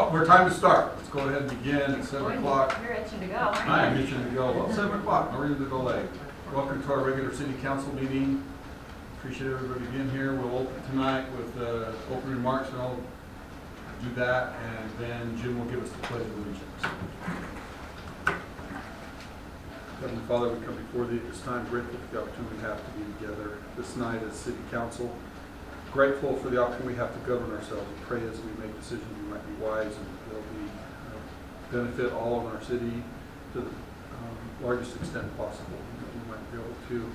We're time to start. Let's go ahead and begin at 7 o'clock. You're itching to go. I am itching to go. Well, 7 o'clock, no reason to go late. Welcome to our regular city council meeting. Appreciate everybody being here. We'll open tonight with opening remarks, and I'll do that, and then Jim will give us the pledge of allegiance. Heavenly Father, we come before thee at this time, grateful for the opportunity we have to be together this night as city council. Grateful for the opportunity we have to govern ourselves and pray as we make decisions we might be wise and they'll be benefit all of our city to the largest extent possible. That we might be able to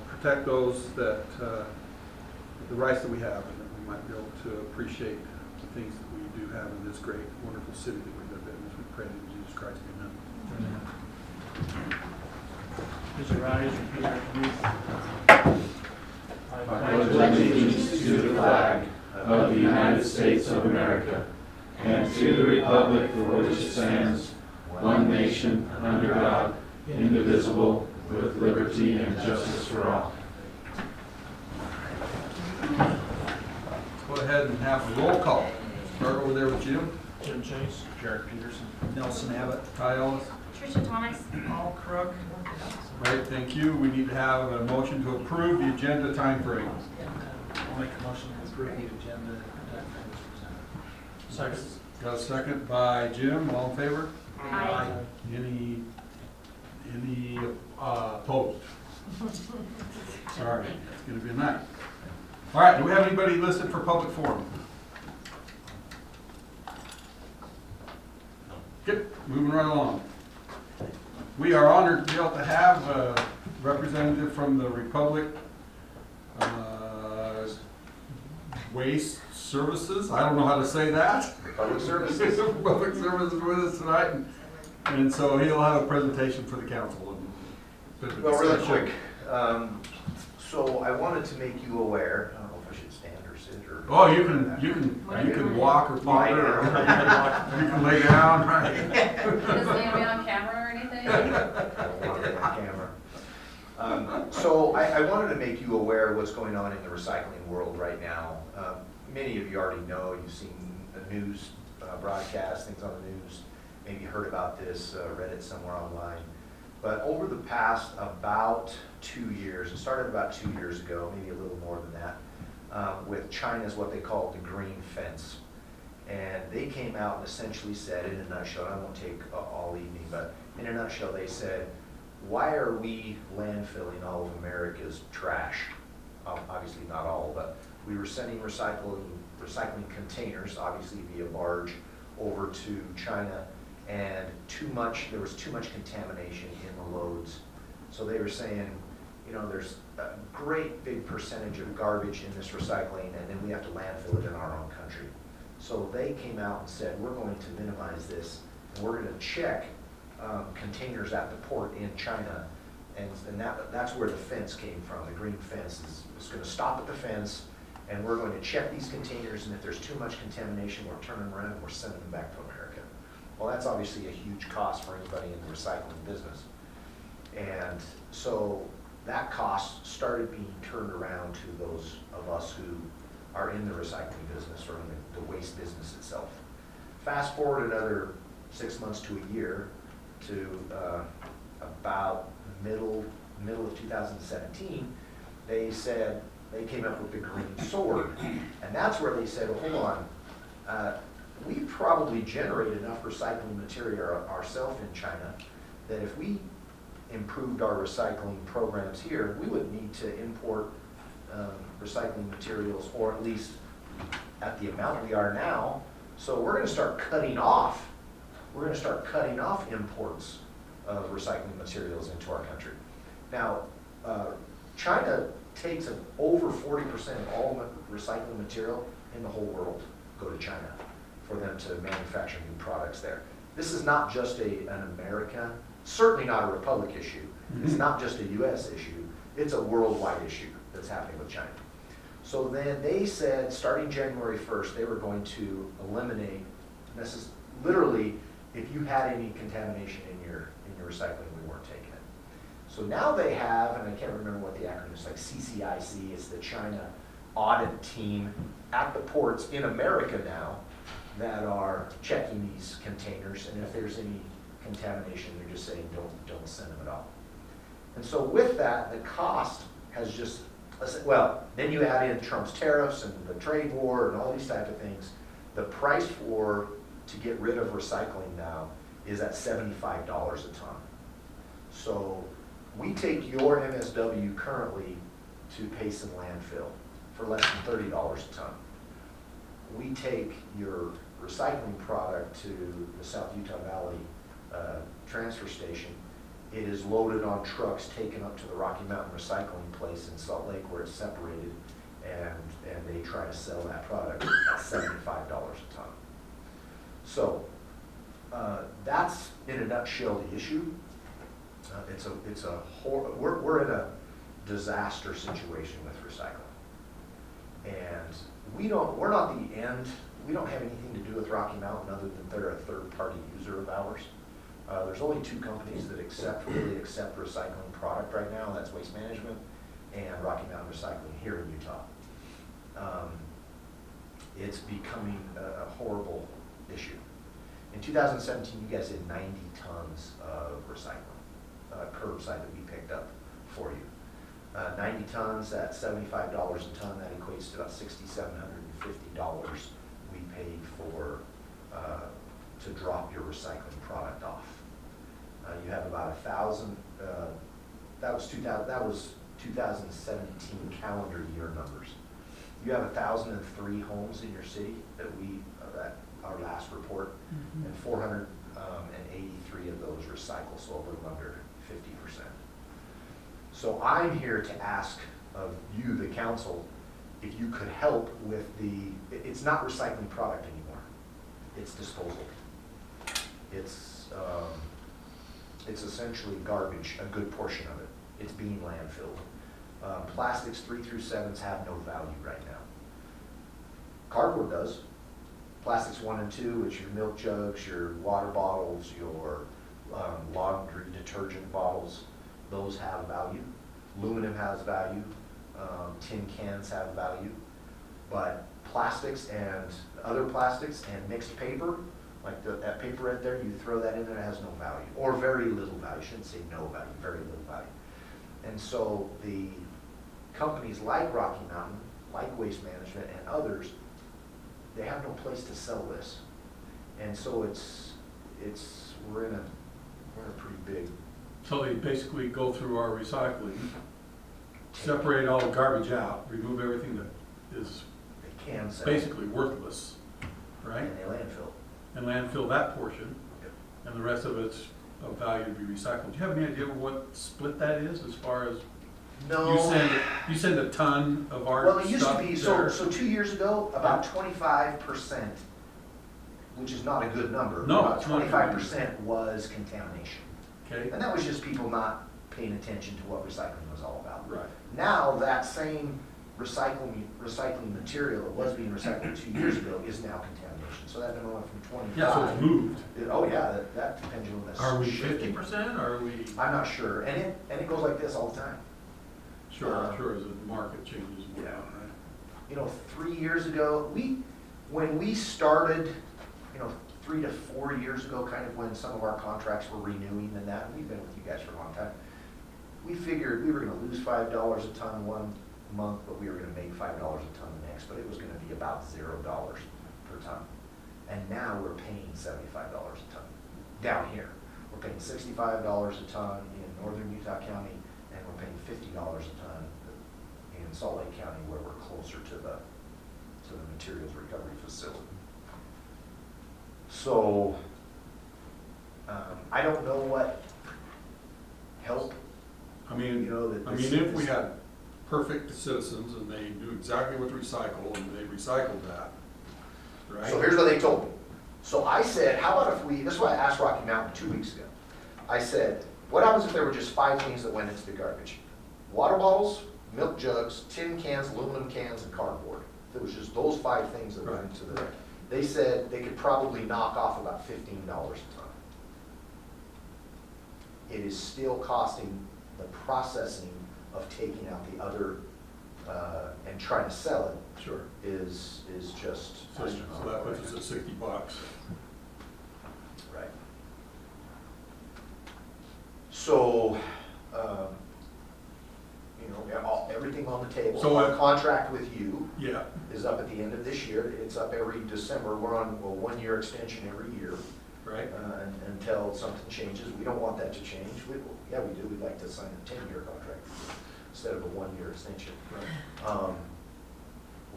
protect those that the rights that we have, and that we might be able to appreciate the things that we do have in this great, wonderful city that we live in. As we pray in Jesus Christ, amen. Please rise and repeat after me. I pledge allegiance to the flag of the United States of America and to the republic for which it stands, one nation, under God, indivisible, with liberty and justice for all. Let's go ahead and have a roll call. Start over there with Jim. Jim Chase. Jared Peterson. Nelson Abbott. Ty Ellis. Tricia Thomas. Paul Crook. Right, thank you. We need to have a motion to approve the agenda time frame. I'll make a motion to approve the agenda as presented. Second. Got a second by Jim. All in favor? Aye. Any opposed? Sorry, it's gonna be a night. All right, do we have anybody listed for public forum? Good, moving right along. We are honored to be able to have a representative from the Republic Waste Services. I don't know how to say that. Public Services. Public Services with us tonight, and so he'll have a presentation for the council. And bit of a Well, really discussion. quick, so I wanted to make you aware, I don't know if I should stand or sit or. Oh, you can walk or Lie or down. you can lay down, right? Is it gonna be on camera or anything? Camera. So I wanted to make you aware of what's going on in the recycling world right now. Many of you already know, you've seen the news broadcast, things on the news, maybe heard about this, read it somewhere online. But over the past about 2 years, it started about 2 years ago, maybe a little more than that, with China's what they call the green fence. And they came out and essentially said, in a nutshell, and I won't take all evening, but in a nutshell, they said, why are we landfilling all of America's trash? Obviously not all, but we were sending recycling containers, obviously via barge, over to China, and there was too much contamination in the loads. So they were saying, you know, there's a great big percentage of garbage in this recycling, and then we have to landfill it in our own country. So they came out and said, we're going to minimize this, and we're going to check containers at the port in China, and that's where the fence came from. The green fence is going to stop at the fence, and we're going to check these containers, and if there's too much contamination, we're turning around and we're sending them back to America. Well, that's obviously a huge cost for anybody in the recycling business. And so that cost started being turned around to those of us who are in the recycling business or in the waste business itself. Fast forward another 6 months to a year to about middle of 2017, they said, they came up with the green sword. And that's where they said, well, hold on, we probably generate enough recycling material ourselves in China that if we improved our recycling programs here, we wouldn't need to import recycling materials, or at least at the amount we are now. So we're going to start cutting off imports of recycling materials into our country. Now, China takes over 40% of all recycling material in the whole world go to China for them to manufacture new products there. This is not just an America, certainly not a Republic issue. It's not just a US issue. It's a worldwide issue that's happening with China. So then they said, starting January 1st, they were going to eliminate, this is literally, if you had any contamination in your recycling, we weren't taking it. So now they have, and I can't remember what the acronym is, like CCIC, it's the China audit team at the ports in America now that are checking these containers, and if there's any contamination, they're just saying, don't send them at all. And so with that, the cost has just, well, then you add in Trump's tariffs and the trade war and all these type of things. The price to get rid of recycling now is at $75 a ton. So we take your MSW currently to Payson landfill for less than $30 a ton. We take your recycling product to the South Utah Valley transfer station. It is loaded on trucks, taken up to the Rocky Mountain recycling place in Salt Lake where it's separated, and they try to sell that product at $75 a ton. So that's in a nutshell the issue. We're in a disaster situation with recycling, and we're not the end. We don't have anything to do with Rocky Mountain other than they're a third-party user of ours. There's only two companies that really accept recycling product right now. That's Waste Management and Rocky Mountain Recycling here in Utah. It's becoming a horrible issue. In 2017, you guys did 90 tons of recycling, curbside that we picked up for you. 90 tons at $75 a ton, that equates to about $6,750 we paid for to drop your recycling product off. You have about 1,000. That was 2017 calendar year numbers. You have 1,003 homes in your city that at our last report, and 483 of those recycle, so a little under 50%. So I'm here to ask of you, the council, if you could help with it's not recycling product anymore, it's disposal. It's essentially garbage, a good portion of it. It's being landfilled. Plastics 3 through 7s have no value right now. Cardboard does. Plastics 1 and 2, which your milk jugs, your water bottles, your laundry detergent bottles, those have value. Aluminum has value. Tin cans have value. But plastics and other plastics and mixed paper, like that paper right there, you throw that in there, it has no value, or very little value. I shouldn't say no value, very little value. And so the companies like Rocky Mountain, like Waste Management and others, they have no place to sell this. And so we're in a pretty big. So they basically go through our recycling, separate all the garbage out, remove everything that is They can sell. basically worthless, right? And they landfill. And landfill that portion, Yep. and the rest of it's of value to be recycled. Do you have any idea what split that is as far as, No. you send a ton of our Well, it used to stuff be, there? so 2 years ago, about 25%, which is not a good number. No, About it's not a good 25% was contamination. Okay, And that was just people not paying attention to what recycling was all about. right. Now, that same recycling material that was being recycled 2 years ago is now contamination. So that number went from 25. Yeah, so it's moved. Oh, yeah, that pendulum has Are we shifted. 50%, or are we, I'm not sure. And it goes like this all the time. sure, as the market changes more, Yeah. right? You know, 3 years ago, when we started, 3 to 4 years ago, kind of when some of our contracts were renewing and that, we've been with you guys for a long time, we figured we were gonna lose $5 a ton one month, but we were gonna make $5 a ton the next, but it was gonna be about $0 per ton. And now we're paying $75 a ton down here. We're paying $65 a ton in northern Utah County, and we're paying $50 a ton in Salt Lake County, where we're closer to the materials recovery facility. So, I don't know what help, I mean, if we had perfect citizens and they knew exactly what to recycle and they recycled that, right? So here's what they told me. So I said, how about if this is what I asked Rocky Mountain 2 weeks ago. I said, what happens if there were just 5 things that went into the garbage? Water bottles, milk jugs, tin cans, aluminum cans, and cardboard. If it was just those 5 things that went into the, they said they could probably knock off about $15 a ton. It is still costing the processing of taking out the other and trying to sell it Sure. is just So that astronomical puts right us now. at $60. Right. So, you know, everything on the table. So Our if- contract with you Yeah, is up at the end of this year. It's up every December. We're on a 1-year extension every year right. until something changes. We don't want that to change. Yeah, we do. We'd like to sign a 10-year contract instead of a 1-year extension. Right.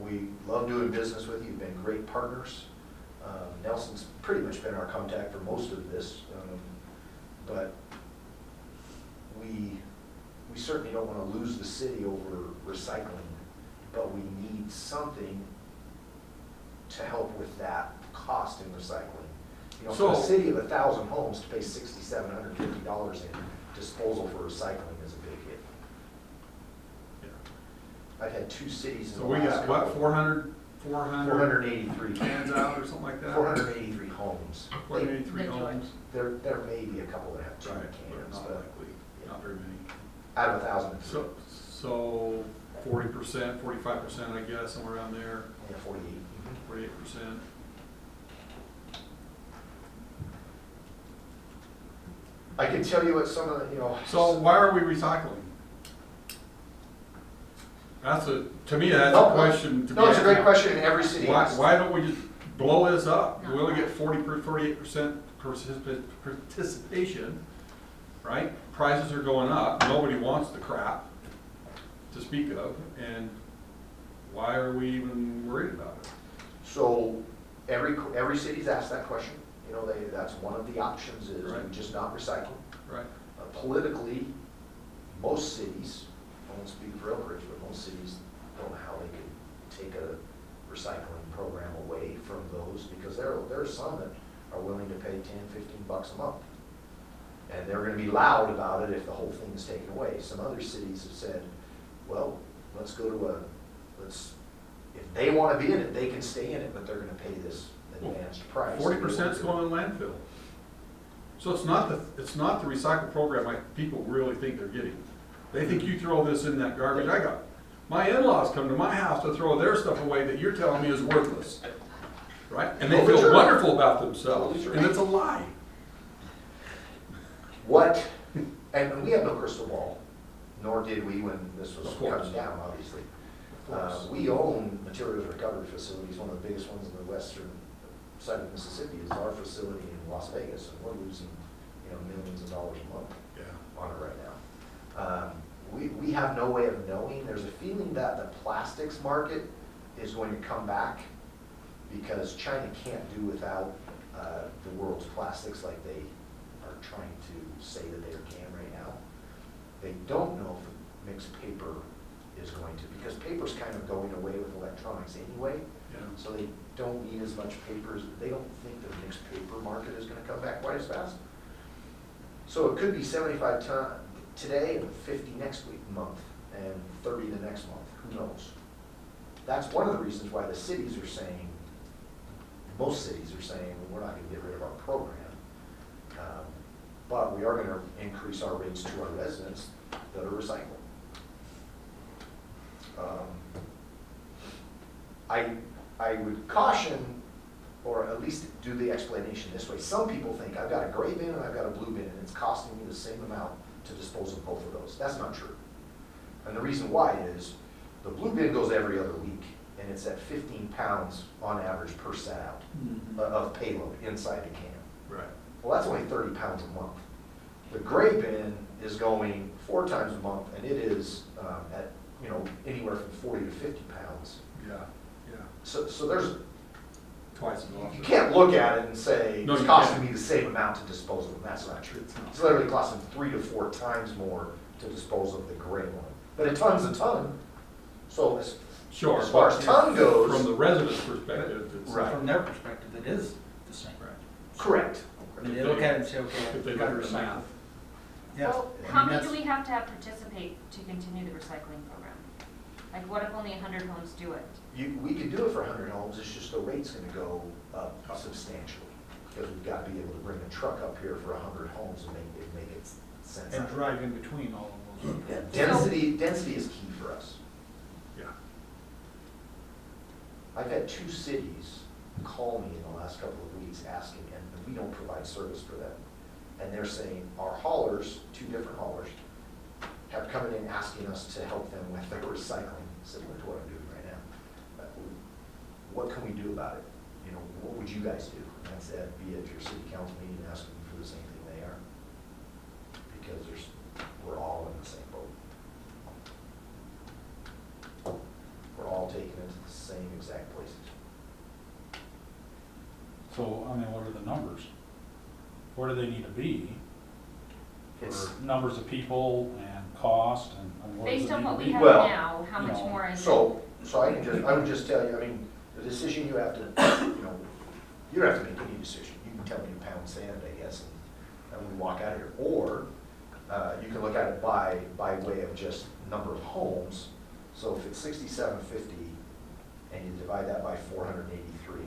We love doing business with you. You've been great partners. Nelson's pretty much been our contact for most of this, but we certainly don't want to lose the city over recycling, but we need something to help with that cost in recycling. You know, for a So- city of 1,000 homes to pay $6,750 in disposal for recycling is a big hit. Yeah. I've had 2 cities in So the we last got what, couple- 400 483 cans out or something like that? 483 homes. 483 homes. There may be a couple that have 2 Right, cans, not but likely, not very many. out of 1,000, So 40%, 45%, I guess, somewhere around there, yeah, 48. 48%. I can tell you what some of the, you know. So why are we recycling? To me, that's No, a question to be No, it's a great answered. question, and every city Why, asks. why don't we just blow this up? We No. only get 48% participation, right? Prices are going up, nobody wants the crap to speak of, and why are we even worried about it? So every city's asked that question. You know, that's one of the options is we Right. just not recycle. Right, Politically, most cities, I won't speak for Oak Ridge, but most cities don't know how they could take a recycling program away from those, because there are some that are willing to pay $10-15 a month. And they're gonna be loud about it if the whole thing is taken away. Some other cities have said, well, let's go to if they wanna be in it, they can stay in it, but they're gonna pay this advanced price. 40% is going in landfill. So it's not the recycle program like people really think they're getting. They think you throw this in that garbage. My in-laws come to my house to throw their stuff away that you're telling me is worthless, right? And they feel wonderful about themselves, and it's a lie. What, and we have no crystal ball, nor did we when this was Of course. coming down, obviously. Of course. We own materials recovery facilities. One of the biggest ones in the western side of Mississippi is our facility in Las Vegas, and we're losing, you know, millions of dollars a month Yeah. on it right now. We have no way of knowing. There's a feeling that the plastics market is going to come back because China can't do without the world's plastics like they are trying to say that they can right now. They don't know if mixed paper is going to, because paper's kind of going away with electronics anyway, Yeah. so they don't need as much paper. They don't think the mixed paper market is gonna come back quite as fast. So it could be 75 ton today and 50 next month, and 30 the next month, who knows? That's one of the reasons why the cities are saying, most cities are saying, we're not gonna get rid of our program. But we are gonna increase our rates to our residents that are recycling. I would caution, or at least do the explanation this way. Some people think, I've got a gray bin and I've got a blue bin, and it's costing me the same amount to dispose of both of those. That's not true. And the reason why is, the blue bin goes every other week, and it's at 15 pounds on average per set out of payload inside the can. Right. Well, that's only 30 pounds a month. The gray bin is going 4 times a month, and it is at, you know, anywhere from 40 to 50 pounds. Yeah, yeah. So there's, Twice as often. you can't look at it and say, No, it's you costing can't. me the same amount to dispose of them. That's not true. It's not. It's literally costing 3 to 4 times more to dispose of the gray one. But a ton's a ton. So Sure. as far as but ton goes. From the resident's perspective, it's. Right. From their perspective, it is the same. Right. Correct. I mean, they look at it and say, okay, If they I've got to look at the recycle. math. Yeah. Well, I how mean, many do that's- we have to have participate to continue the recycling program? Like, what if only 100 homes do it? We could do it for 100 homes, it's just the rate's gonna go up substantially. Because we've got to be able to bring a truck up here for 100 homes and make it sense. And drive in between all of those. Yeah, density is key for us. Yeah. I've had 2 cities call me in the last couple of weeks asking, and we don't provide service for them. And they're saying, our haulers, 2 different haulers, have come in and asking us to help them with their recycling, similar to what I'm doing right now. What can we do about it? You know, what would you guys do? And I said, be at your city council meeting asking for the same thing they are. Because we're all in the same boat. We're all taking it to the same exact places. So, I mean, what are the numbers? Where do they need to be? It's- For numbers of people and cost and where does Based it on need to what we be? have Well, now, how much you know, more is it? So I would just tell you, I mean, the decision you have to, you don't have to make any decision. You can tell me to pound sand, I guess, and we walk out of here. Or, you can look at it by way of just number of homes. So if it's 6,750 and you divide that by 483,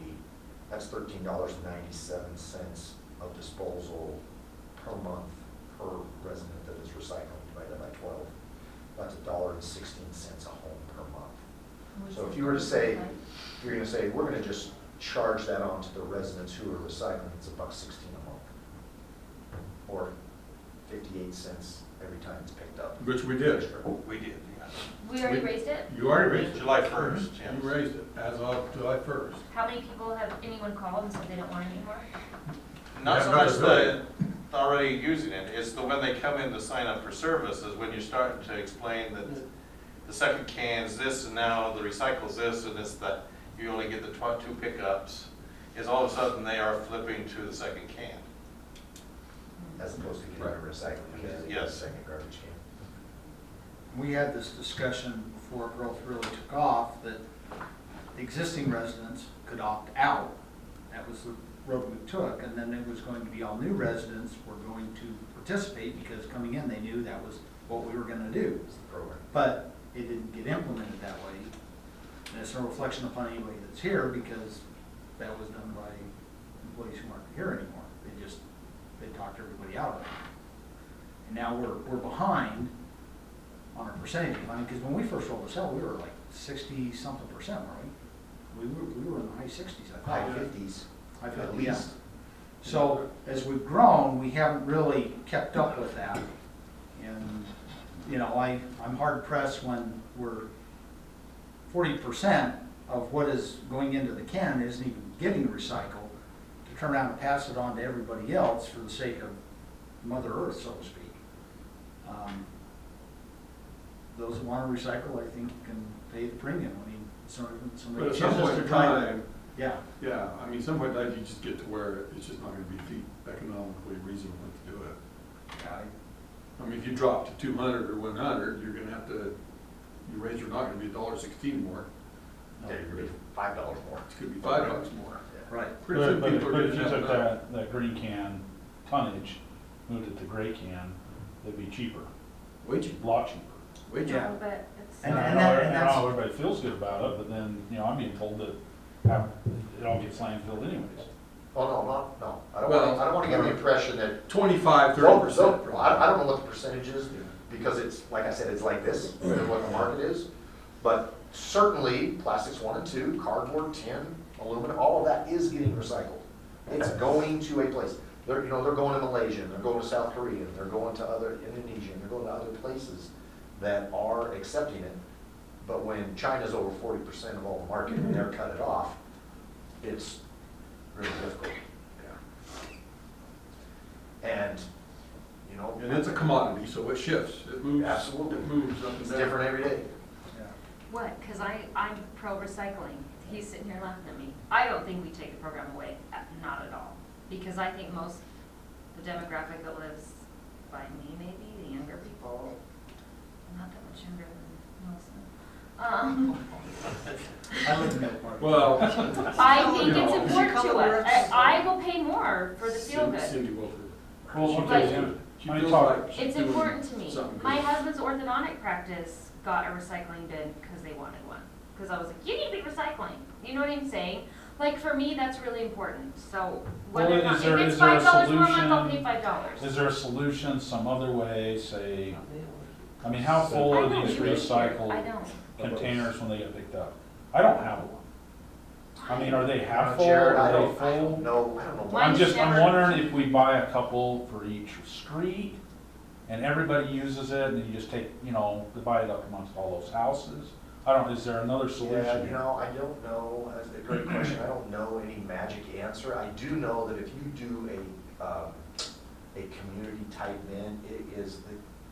that's $13.97 of disposal per month per resident that is recycling, divided by 12. That's $1.16 a home per month. So if you were to say, you're gonna say, we're gonna just charge that on to the residents who are recycling, it's $1.16 a month. Or 58 cents every time it's picked up. Which we did. We did, yeah. We already raised it? You already raised it. July 1st, yeah. You raised it as of July 1st. How many people have anyone called and said they don't want it anymore? Not so Yeah, much not the already using it, it's the when they come in to sign up for services, when you're starting to explain that the second can's this and now the recycle's this and it's that you only get the 2 pickups, is all of a sudden they are flipping to the second can. As opposed to getting a recycling can, and Yes. a second garbage can. We had this discussion before growth really took off, that the existing residents could opt out. That was the road we took, and then it was going to be all new residents were going to participate, because coming in, they knew that was what we were gonna do. It's the program. But it didn't get implemented that way. And it's no reflection upon anybody that's here, because that was done by employees who aren't here anymore. They talked everybody out of it. And now we're behind on our percentage. I mean, because when we first rolled this out, we were like 60-something percent, weren't we? We were in the high 60s, I High thought. 50s, High at 50s, yeah. least. So as we've grown, we haven't really kept up with that. And, I'm hard pressed when we're 40% of what is going into the can isn't even getting recycled, to turn around and pass it on to everybody else for the sake of Mother Earth, so to speak. Those that want to recycle, I think, can pay the premium. I mean, somebody But at some chooses point to in try time, Yeah. yeah, I mean, some point in time, you just get to where it's just not gonna be economically reasonable to do it. I mean, if you drop to 200 or 100, you're gonna have to, your rates are not gonna be $1.16 more. Yeah, you're gonna be $5 more. It's gonna be $5 more. Right. Pretty soon But people are if getting you took that. that green can tonnage, moved it to gray can, it'd be cheaper, Way cheaper. a lot cheaper. Way Yeah. No, but it's. And I that- know and that's- everybody feels good about it, but then, I'm being told that it all gets landfilled anyways. Oh, no. I don't Well, want to give the impression that 25, Well, 30%. I don't know what the percentage is, because it's, like I said, it's like this, what the market is. But certainly, plastics 1 and 2, cardboard, tin, aluminum, all of that is getting recycled. It's going to a place. They're going to Malaysia, and they're going to South Korea, and they're going to other, Indonesia, and they're going to other places that are accepting it. But when China's over 40% of all the market and they're cut it off, it's really difficult. And, And it's a commodity, so it shifts. It moves. Absolutely. It moves up and it's down. different every day. What? Because I'm pro recycling. He's sitting here laughing at me. I don't think we take the program away, not at all. Because I think the demographic that lives by me, maybe, the younger people, I'm not that much younger than Melissa. I live in Mill Park. Well. I think you know, it's important to us. I will pay more for the feel good. Cindy will. Well, But- okay, She I feels talk- like she's It's doing important to me. something My good. husband's orthodontic practice got a recycling bin because they wanted one. Because I was like, you need to be recycling. You know what I'm saying? Like, for me, that's really important. So whether Well, or not, is there- if it's is there a $5 more a month, I'll pay solution? $5. Is there a solution some other way, say, I mean, how full I are don't these do it here. I recycled don't. containers when they get picked up? I don't have one. I mean, are they half full, Jared, I are they don't full? know, I don't know. Mine- I'm never- wondering if we buy a couple for each street, and everybody uses it, and you just take, divide it up amongst all those houses? Is there another Yeah, solution? I don't know, that's a great question, I don't know any magic answer. I do know that if you do a community type bin, it is,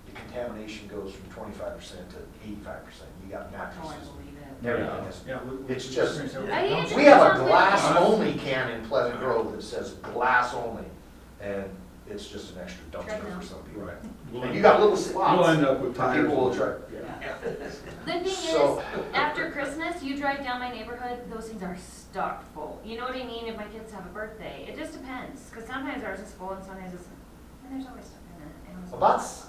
the contamination goes from 25% to 85%. You got Oh, I mattresses, believe it. everything is. Yeah, It's just- I think it's We have a something- glass-only can in Pleasant Grove that says glass only, and it's just an extra dumpster for some people. Right. And you got little We'll slots. end up with tires. People will try, Yeah. The thing So- is, after Christmas, you drive down my neighborhood, those things are stocked full. You know what I mean? If my kids have a birthday, it just depends, because sometimes ours is full and sometimes it's, and there's always stuff in it. And it's- Well, that's,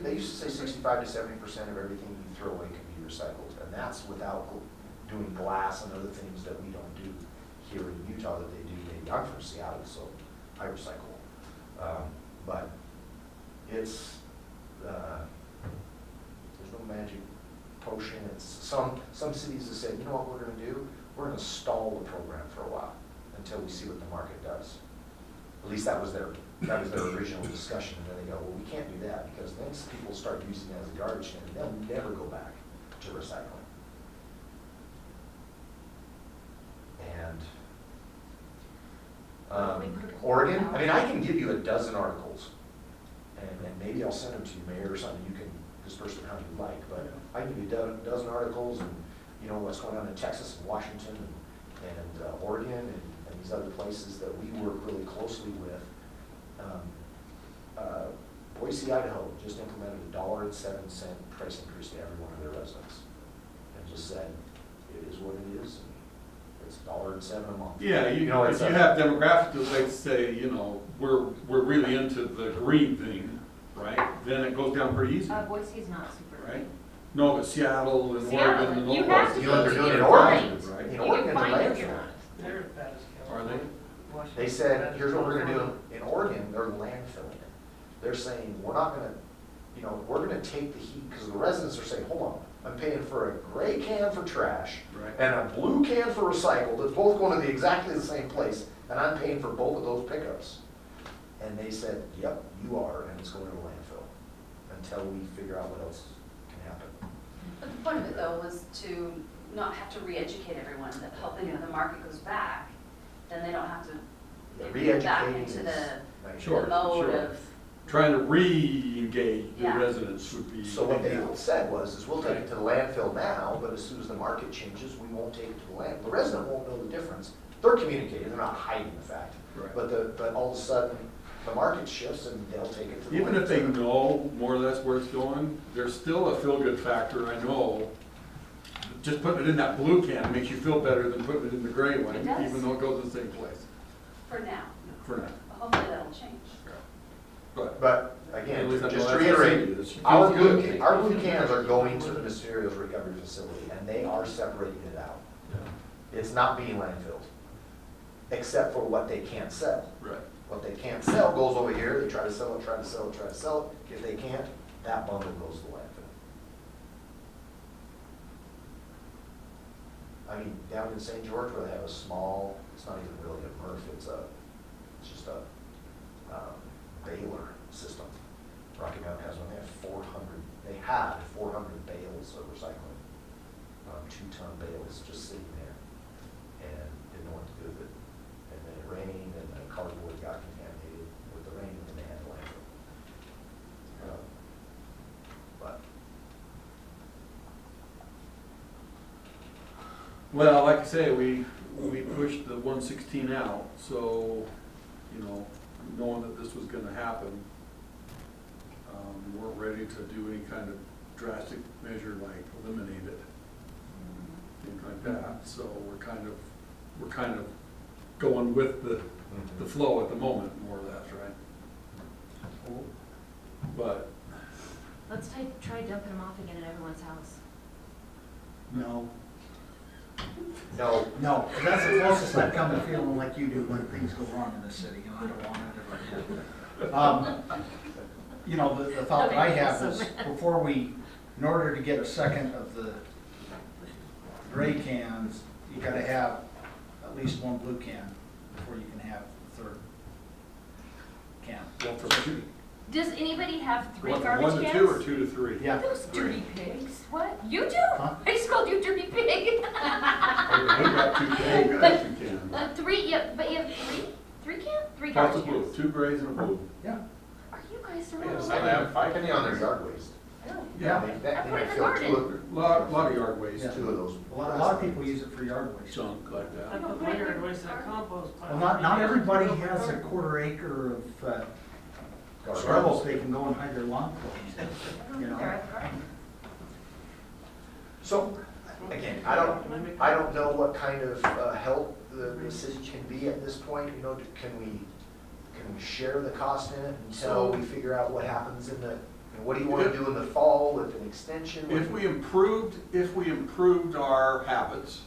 they used to say 65 to 70% of everything you throw away can be recycled, and that's without doing glass and other things that we don't do here in Utah that they do. Maybe I'm from Seattle, so I recycle. But it's, there's no magic potion. It's some cities have said, you know what we're gonna do? We're gonna stall the program for a while until we see what the market does. At least that was their original discussion, and then they go, well, we can't do that, because then people start using it as a garbage can, and they'll never go back to recycling. And, Oregon, I mean, I can give you a dozen articles, and maybe I'll send them to you, Mayor, or something, you can disperse them how you like, but I can give you a dozen articles, and, what's going on in Texas and Washington, and Oregon, and these other places that we work really closely with. Boise, Idaho just implemented $1.07 price increase to every one of their residents. And just said, it is what it is, and it's $1.07 a month. Yeah, You if know, you it's a- have demographics that like say, we're really into the green thing, right? Then it goes down pretty easy, Boise's not super. right? No, but Seattle and Seattle, Oregon and all you have those. to You know what they're be doing in fined. Oregon, right? In You Oregon, get the fined if landfill. you're not. They're as bad as Are California. they? Washington. They said, here's what we're gonna do in Oregon, they're landfilling it. They're saying, we're not gonna, we're gonna take the heat, because the residents are saying, hold on, I'm paying for a gray can for trash Right. and a blue can for recycle, that's both going to exactly the same place, and I'm paying for both of those pickups. And they said, yep, you are, and it's going to the landfill, until we figure out what else can happen. But the point of it though was to not have to re-educate everyone, that helping when the market goes back, then they don't have to get back Re-educating into is the, nice. Sure, the mode sure. of, Trying to re-engage the Yeah. residents would be. So what they said was, we'll take it to the landfill now, but as soon as the market changes, we won't take it to the landfill. The resident won't know the difference. They're communicating, they're not hiding the fact. Right. But all of a sudden, the market shifts and they'll take it to the landfill. Even if they know more or less where it's going, there's still a feel-good factor, I know. Just putting it in that blue can makes you feel better than putting it in the gray one, It does. even though it goes to the same place, for now. for now. Hopefully that'll change. But Again, At least just that's to what I reiterate, say is, our it blue, feels good. our blue cans are going to the materials recovery facility, and they are separating it out. It's not being landfilled, except for what they can't sell. right. What they can't sell goes over here, they try to sell it, try to sell it, try to sell it. If they can't, that bundle goes to the landfill. I mean, down in St. George where they have a small, it's not even really a MRF, it's just a baler system. Rocky Mountain has one, they had 400 bales of recycling, 2-ton bales just sitting there, and didn't know what to do with it. And then it rained, and the cardboard got contaminated with the rain, and they had to landfill. But Well, like I say, we pushed the 116 out, so, knowing that this was gonna happen, we weren't ready to do any kind of drastic measure like eliminate it, things like that. So we're kind of going with the flow at the moment, more or less, right? But Let's try dumping them off again at everyone's house. No, no, no, that's the closest I've come to feeling like you do when things go wrong in this city, and I don't want it ever happen. The thought that I have is, before we, in order to get a second of the gray cans, you gotta have at least one blue can before you can have the third can. Well, from two, Does anybody have three what, from garbage one cans? to two or two to three? Yeah. Those dirty pigs. What? You do? Huh? I just called you a dirty pig. They got two cans. Three, yeah, but you have three? Three Lots garbage of blue, cans? two grays and a blue. Yeah, Are you guys Yeah, real? so they have five. Depending on their yard waste. Really? yeah. They I put it in might the fill garden. Lot of yard waste. Yeah. two of those. A lot of people use it for yard waste. Junk like I that. put my yard waste in a compost pile. Well, not everybody has a quarter acre of scrubbles they can go and hide their lawn clothes, you know? They're at the garden. So, again, I don't know what kind of help the city can be at this point, you know, can we share the cost in it until we figure out what happens in the, what do you wanna do in the fall with an extension? If we improved our habits,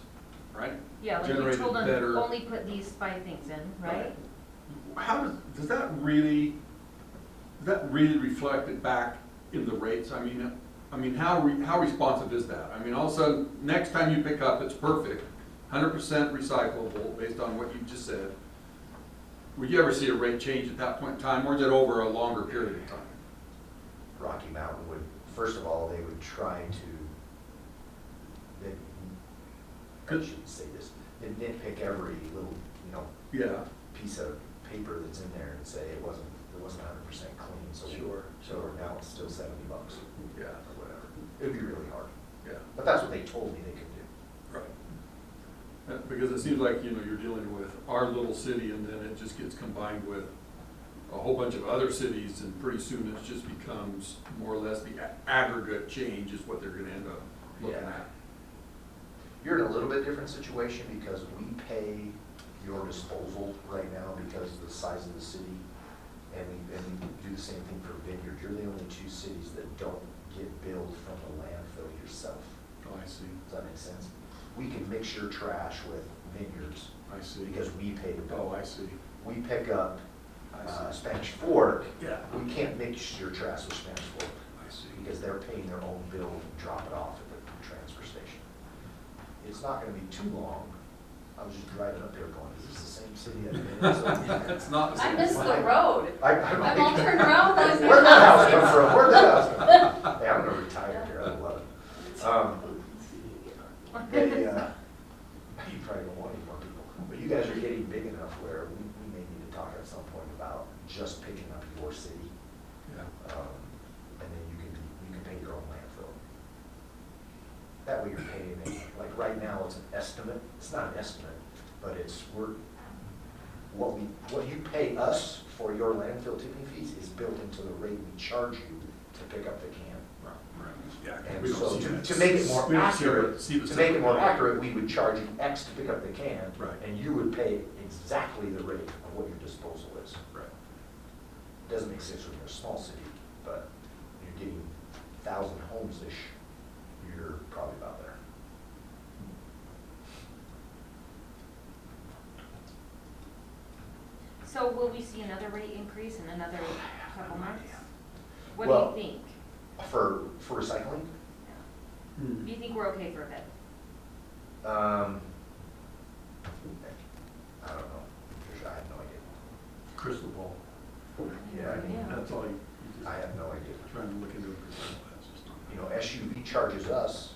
right? Yeah, like you Generated told them, better- only put these 5 things in, right? How does that really reflect it back in the rates? I mean, how responsive is that? I mean, all of a sudden, next time you pick up, it's perfect, 100% recyclable based on what you just said. Would you ever see a rate change at that point in time, or is it over a longer period of time? Rocky Mountain would, first of all, they would try to, I shouldn't say this, they nitpick every little, you know, Yeah, piece of paper that's in there and say it wasn't 100% clean, so. Sure, So now it's still $70 yeah, or whatever. It'd be really hard, yeah, but that's what they told me they could do. right. Because it seems like, you know, you're dealing with our little city, and then it just gets combined with a whole bunch of other cities, and pretty soon it just becomes more or less the aggregate change is what they're gonna end up looking Yeah. at. You're in a little bit different situation because we pay your disposal right now because of the size of the city. And we do the same thing for Vineyard. You're the only two cities that don't get billed from the landfill yourself. Oh, I see, Does that make sense? We can mix your trash with Vineyards I see. because we pay the bill. Oh, I see, We pick up I see. Spanish Fork. Yeah. We can't mix your trash with Spanish Fork I see. because they're paying their own bill and drop it off at the transfer station. It's not gonna be too long. I was just driving up there going, is this the same city I've been in? So- It's not the I same. missed the road. I'm all turned around. like- Where'd that house come from? Where'd that house come from? Hey, I'm gonna retire here, I love it. You probably don't want any more people, but you guys are getting big enough where we may need to talk at some point about just picking up your city. Yeah. And then you can pay your own landfill. That way you're paying it, like right now, it's an estimate, it's not an estimate, but what you pay us for your landfill tipping fees is built into the rate we charge you to pick up the can. Yeah. And we don't so see that. to make it more We don't see accurate, the- see the to make it more separate rate. accurate, we would charge you X to pick up the can. Right. And you would pay exactly the rate of what your disposal is. Right. Doesn't make sense when you're a small city, but you're getting 1,000 homes-ish, you're probably about there. So will we see another rate increase in another couple months? What Well- do you think? For recycling, Hmm. Do you think we're okay for a bit? I don't know. I have no idea. Crystal ball. Yeah, I mean, That's all you just I have no idea. trying to look into a crystal ball. That's just not. You know, SUV charges us,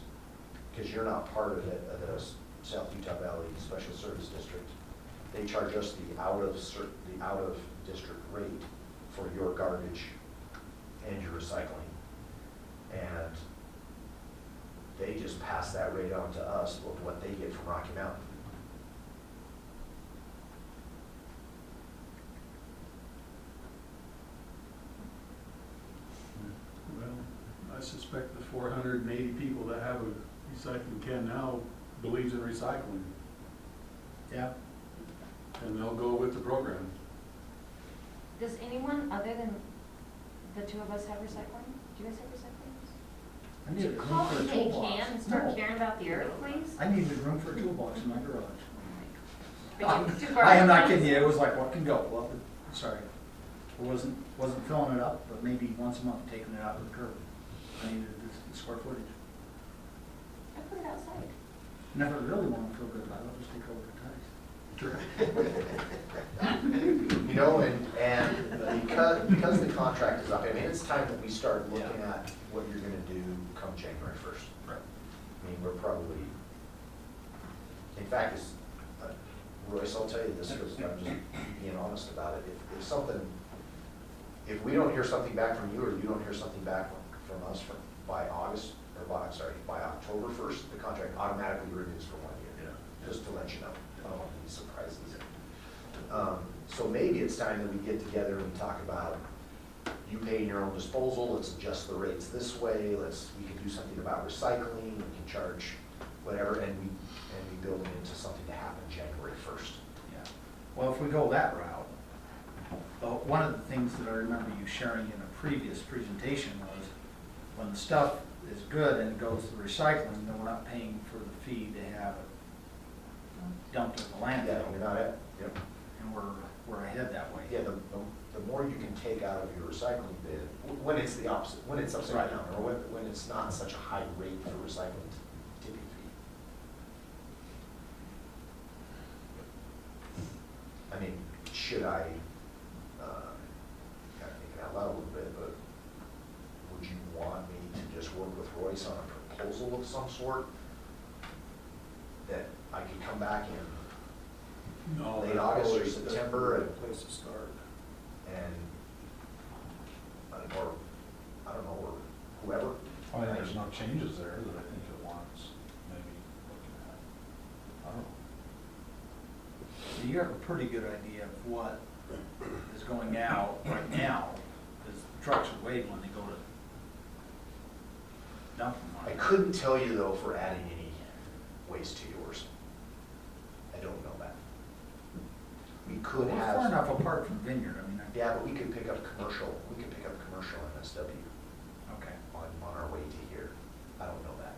because you're not part of the South Utah Valley Special Service District. They charge us the out of district rate for your garbage and your recycling. And they just pass that rate on to us with what they get from Rocky Mountain. Well, I suspect the 480 people that have a recycling can now believes in recycling, Yeah. and they'll go with the program. Does anyone other than the two of us have recycling? Do you guys have recycling? I need a room Call for a me a toolbox. can and start No. caring about the earth, please? I needed room for a toolbox in my garage. But you- two I am not garbage kidding you, cans? it was like, what can go? Well, sorry. It wasn't filling it up, but maybe once a month taking it out of the curb. I needed the square footage. I put it outside. And if I really want to feel good about it, I'll just take over the ties. You know, and because the contract is up, I mean, it's time that we start looking at what you're gonna do come January 1st. Right. I mean, we're probably, in fact, it's, Royce, I'll tell you this, because I'm just being honest about it. If something, if we don't hear something back from you, or you don't hear something back from us by August, or by October 1st, the contract automatically renews for 1 year. Just to let you know. I don't want any surprises. So maybe it's time that we get together and talk about you paying your own disposal, let's adjust the rates this way, we can do something about recycling, we can charge whatever, and we build it into something to happen January 1st. Yeah. Well, if we go that route, one of the things that I remember you sharing in a previous presentation was when the stuff is good and goes to recycling, then we're not paying for the fee to have it dumped in the Yeah, landfill. we're not at, yep. And we're ahead that way. Yeah, the more you can take out of your recycling bid, when it's the opposite, when it's upside Right. down, or when it's not such a high rate for recycling tipping fee. I mean, should I, kind of thinking out loud a little bit, but would you want me to just work with Royce on a proposal of some sort that I could come back in No, late that's August or always- September that's a good place to start. and, or, I don't know, or whoever? I mean, there's no changes there that I think it wants, maybe looking at. I don't know. So you have a pretty good idea of what is going out right now, because trucks are waiting when they go to dump them. I couldn't tell you though if we're adding any waste to yours. I don't know that. We could Well, it's have. far enough apart from Vineyard, I mean, Yeah, but we could pick up commercial MSW okay. on our way to here. I don't know that.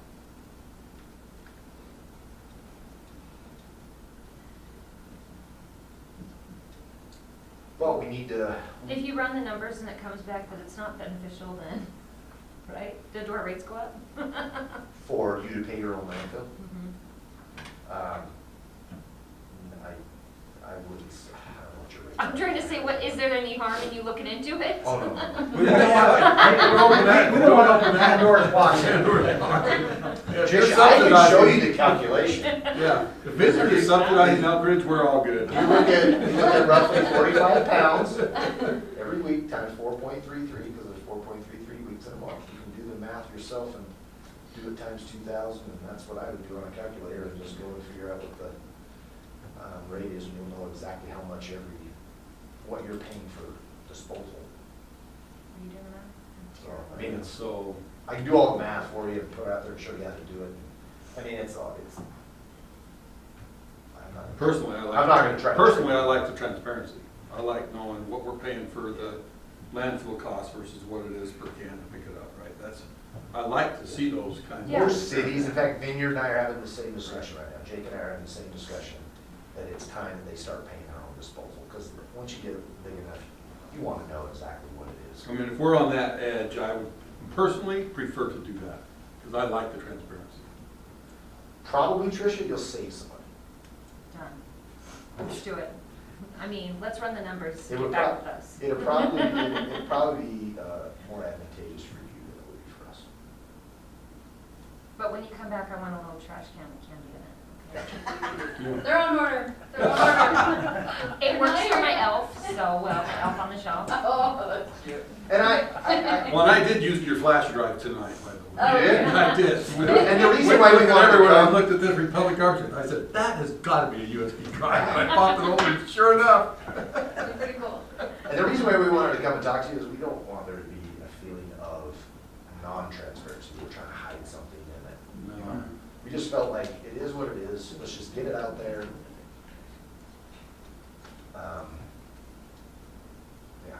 Well, we need to, If you run the numbers and it comes back that it's not beneficial, then, right? Do our rates go up? for you to pay your own landfill, Mhm. I wouldn't, I don't know what your rate. I'm trying to say, is there any harm in you looking into it? Oh, no. We don't want to open that door. Trish, I can show you the calculation. Yeah, if Visit is subsidizing Elbridge, we're all good. You look at roughly 45 pounds every week times 4.33, because there's 4.33 weeks in a month. You can do the math yourself and do it times 2,000, and that's what I would do on a calculator, and just go and figure out what the rate is, and you'll know exactly how much what you're paying for disposal. Are you doing that? So, I mean, So, I can do all the math for you and put it out there and show you how to do it. I mean, it's I'm not. personally, I like. I'm not gonna try. Personally, I like the transparency. I like knowing what we're paying for the landfill cost versus what it is per can to pick it up, right? I like to see those kinds of. Yeah. Most cities, in fact, Vineyard and I are having the same discussion right now. Jake and I are having the same discussion, that it's time that they start paying their own disposal. Because once you get big enough, you want to know exactly what it is. I mean, if we're on that edge, I would personally prefer to do that, because I like the transparency. Probably, Tricia, you'll save some money. Done. Let's do it. I mean, let's run the numbers, It get would back with us. It'd probably be more advantageous for you than it would be for us. But when you come back, I want a little trash can with candy in it. Okay? They're on order. They're on order. It works for my elf, so, elf on the shelf. Oh, that's cute. And I Well, and I did use your flash drive tonight, by the way. Oh, You did? yeah. I did. And the reason why we Looking wanted to everywhere, I come- looked at this Republic Archive, I said, that has gotta be a USB drive. And I popped it open, and sure enough. They're pretty cool. And the reason why we wanted to come and talk to you is we don't want there to be a feeling of non-transparency. We're trying to hide something in it. You know? We just felt like it is what it is. Let's just get it out there. Yeah.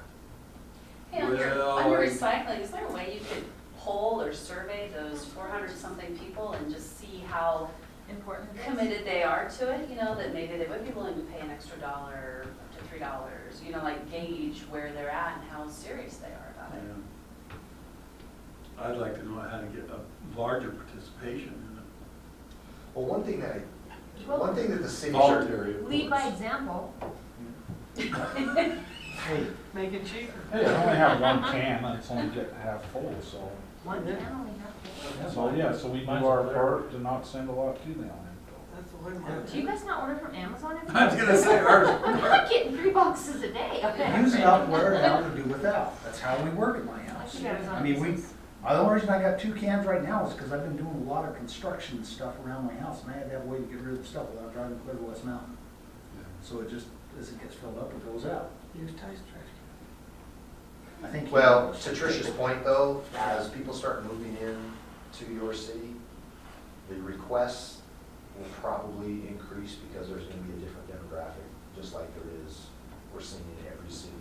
Hey, Well, on your I- recycling, is there a way you could poll or survey those 400-something people and just see how Important. it is. committed they are to it? You know, that maybe they would be willing to pay an extra $1 up to $3, you know, like gauge where they're at and how serious they are about it. Yeah. I'd like to know how to get a larger participation in it. Well, one thing that Well, one thing that the cities are, Voluntary, of lead by course. example. Hey, Make it cheaper. Hey, I only have one can, and it's only get half full, so. One Yeah. can only have to. So, yeah, so we do our part to not send a lot to the landfill. That's the way Do you guys not order from Amazon every I was gonna say, ours, I'm not getting 3 boxes a day. Okay. use up, wear it out, or do without. That's how we work at my house. think Amazon I mean, uses- the only reason I got 2 cans right now is because I've been doing a lot of construction stuff around my house, and I had to have a way to get rid of the stuff without driving clear to West Mountain. So it just, as it gets filled up, it goes out. Use Ty's trash I think. well, to Tricia's point though, as people start moving in to your city, the requests will probably increase because there's gonna be a different demographic, just like there is, we're seeing in every city,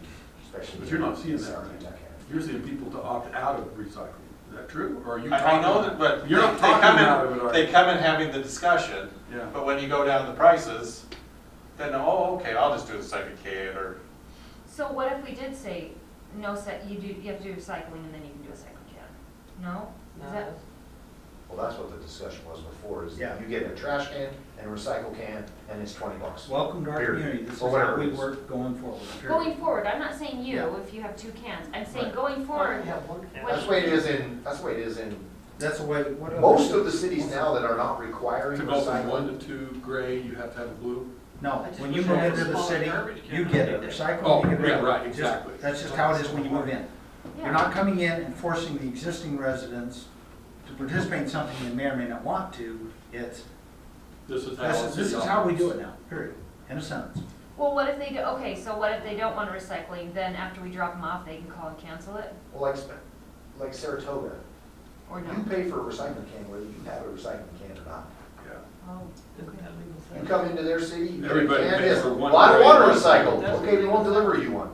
especially. But you're not seeing in that, South right? Utah County. you're seeing people to opt out of recycling. Is that true? Or are you I talking? know that, but You're not they talking come out of it, in, are they you? come in having the discussion, Yeah. but when you go down the prices, then, oh, okay, I'll just do the second can, or, So what if we did say, no you have to do recycling and then you can do a second can? No? Is that, Well, that's what the discussion was before, is Yeah. you get a trash can and a recycle can, and it's $20. Welcome to our Period. community. This is Or how whatever we it is. work going forward. period. going forward, I'm not saying you, Yeah. if you have 2 cans, I'm saying Right. going forward. have one can. What- That's the way it is in, that's the way it is in That's the way, what other- most of the cities now that are not requiring To go from recycling. 1 to 2 gray, you have to have a blue? No, I just when you wish move I had into a the smaller city, garbage can. you get it, recycle. Oh, you get rid yeah, of it. right, Just- exactly. That's just how it is when you move in. Yeah. You're not coming in and forcing the existing residents to participate in something they may or may not want to. It's, This is how. this is how we do it now, period, in a sentence. Well, what if they do, okay, so what if they don't want recycling, then after we drop them off, they can call and cancel it, Well, like Saratoga, or no? you pay for a recycling can whether you have a recycling can or not. Yeah. Oh, Isn't that legal You thing? come into their city, you get a Everybody can, pays yes, for one well, I don't want gray. to recycle, That's okay, we won't legal. deliver you one.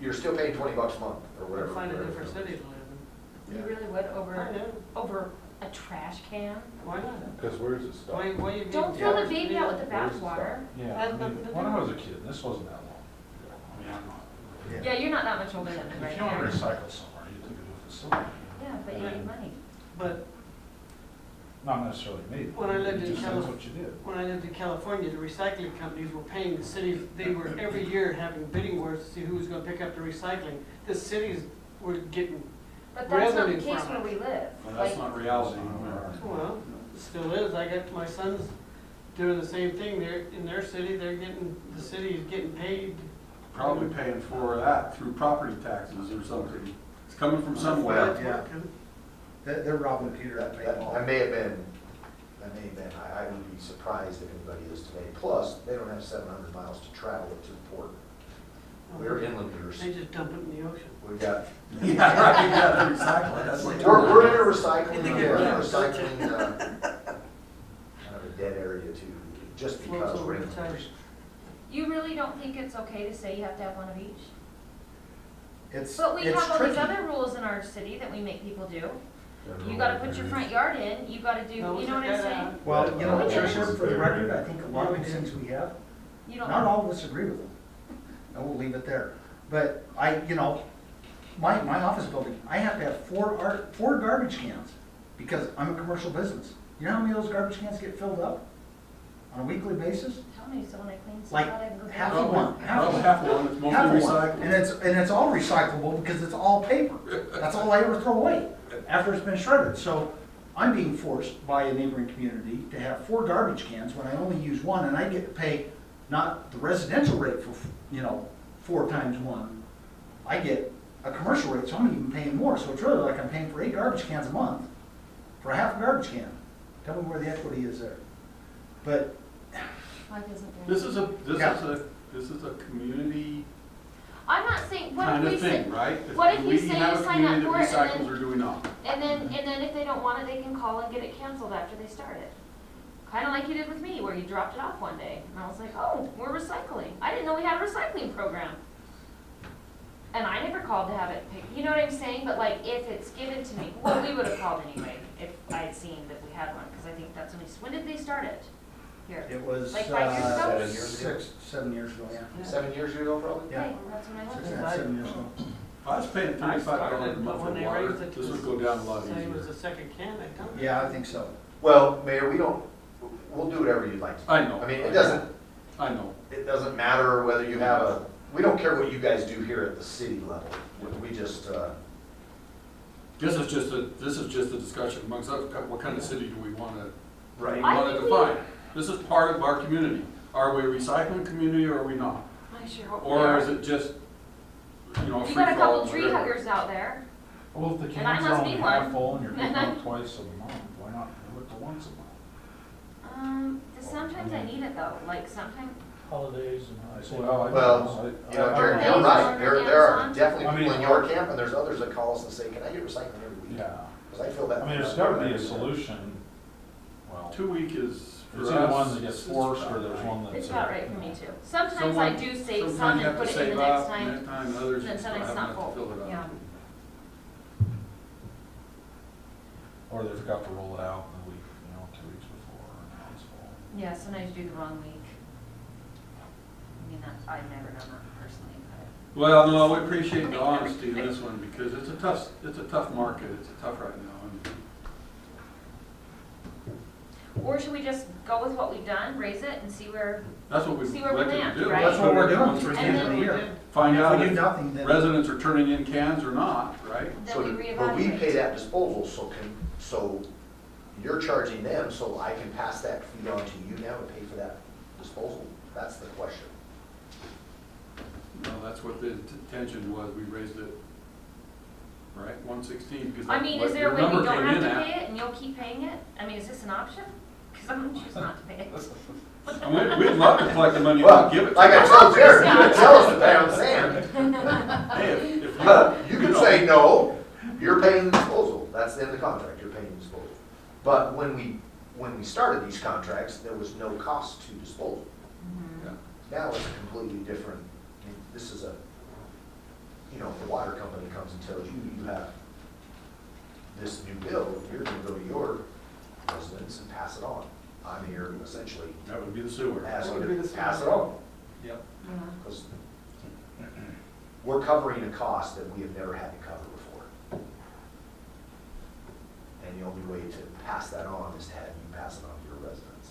You're still paying $20 a month, or Or whatever. find a whatever. different city to live you Yeah. really would in. over, I know. over a trash can? Why not? Because where's it stop? Why you Don't need- throw the Yeah. baby out with the Where's the bathwater. Yeah, I That's mean, nothing to when do I with was a kid, this wasn't that long ago. I mean, I'm not. Yeah, you're not that much older than me If right you want to now. recycle somewhere, you take it to a facility. Yeah, but you need money. But Not necessarily me. When I lived in Just That's Cali- what you did. when I lived in California, the recycling companies were paying the cities, they were every year having bidding wars to see who was gonna pick up the recycling. The cities were getting, But that's not the Revenue case from where it. we live. Well, that's Like, not reality. well, it still is. I got my sons doing the same thing. They're, in their city, they're getting, the city is getting paid. Probably paying for that through property taxes or something. It's coming from somewhere. Well, It's yeah. working. They're robbing Peter to That, pay that, Paul. that may have been, I would be surprised if anybody is today. Plus, they don't have 700 miles to travel to the port. We're inlanders. They just dump it in the ocean. We've got, Yeah, right, yeah, the recycling, that's what. we're in a recycling, They get we're in a rid of it, don't recycling, kind of a dead area too, just Floats because over we're the tide. inlanders. you really don't think it's okay to say you have to have one of each? It's, But we it's have all these tricky. other rules in our city that we make people do. You gotta put your front yard in, you gotta do, No, you know what I'm check that saying? out. Well, you know, We did. Tricia, for the record, I think a lot of these things we have, You don't. not all of us agree with them. And we'll leave it there. But my office building, I have to have four garbage cans because I'm a commercial business. You know how many of those garbage cans get filled up on a weekly basis? Tell me, so when I clean stuff Like out, I can go. half grab of it. one. Probably half of one, it's Half mostly of one. recycled. And it's all recyclable because it's all paper. That's all I ever throw away after it's been shredded. So I'm being forced by a neighboring community to have 4 garbage cans when I only use one, and I get to pay not the residential rate for, 4 times 1. I get a commercial rate, so I'm even paying more. So it's really like I'm paying for 8 garbage cans a month for a half a garbage can. Tell me where the equity is there. But Why doesn't there? This is Yeah. this is a community I'm not saying, what kind if of we say, thing, right? what if Do you we say have you a sign up community for that it and recycles then- or do we not? and then if they don't want it, they can call and get it canceled after they start it. Kinda like you did with me, where you dropped it off one day, and I was like, oh, we're recycling. I didn't know we had a recycling program. And I never called to have it picked, you know what I'm saying? But like, if it's given to me, well, we would've called anyway, if I had seen that we had one, cause I think that's when did they start it? Here. it was Like 5 years ago? 7 years ago? 7 years ago, yeah. 7 years ago, probably? Yeah. Okay, that's when I looked Six at and it. 7 years ago. If I was paying I $35 a started, month but when for they water, raised it this to would go down a lot Same as easier. the second can, they dumped it. Yeah, I think so. Well, Mayor, we'll do whatever you'd like to. I know. I mean, I know. it doesn't matter whether you have we don't care what you guys do here at the city level. We just, This is just a discussion amongst us, what kind of city do we wanna, right. I wanna think we- define? This is part of our community. Are we a recycling community or are we not? I sure hope we Or are. is it just, you know, You free got a for all, couple tree whatever? huggers out there. Well, if the And I cans are must only be half one. full and you're picking up twice a month, why not do it to once a month? Sometimes I need it though, like sometimes, Holidays and Well, Well, you know, Are you're they right. on There are Amazon? definitely I mean, people in your camp, and there's others that call us and say, can I get recycling every week? Yeah, Because I feel that. I mean, there's gotta be a solution, well, 2 week is for there's us. either one that gets it's forced or about there's right. one that's. it's about right for me too. Sometimes I Someone- do save some sometimes you and have put to it in the save next up, time. Next time, others Then just sometimes have it's not enough to full, fill it up. yeah. Or they forgot to roll it out the week, 2 weeks before, and now it's full. Yeah, sometimes you do the wrong week. I mean, that's, I've never done that personally, but. Well, no, we appreciate the honesty in this one because it's a tough market. It's tough right now. And Or should we just go with what we've done, raise it and see where, that's what we've See where we elected land, to do. right? That's what we're doing through the And end of the then- year. Find out If we do if nothing, then. residents are turning in cans or not, right? So, then we but we reevaluate. pay that disposal, so you're charging them, so I can pass that fee on to you now and pay for that disposal? That's the question. No, that's what the intention was. We raised it, right, 116 because I that's mean, what is there your a way we number don't came have in to at. pay it and you'll keep paying it? I mean, is this an option? Cause I'm gonna choose not to pay it. I mean, we'd love to collect the money Well, and give it to like I them. told Jared, you can tell us to pay on sand. Hey, if But you can know, say, no, you're paying the disposal. That's the end of the contract, you're paying the disposal. But when we started these contracts, there was no cost to disposal. Yeah. Now it's a completely different, I mean, this is the water company comes and tells you, you have this new bill, you're gonna go to your residents and pass it on. I'm here essentially That would be the sewer. asking That would be you the to pass it sewer. on. Yep. Yeah. Because we're covering a cost that we have never had to cover before. And the only way to pass that on is to have you pass it on to your residents.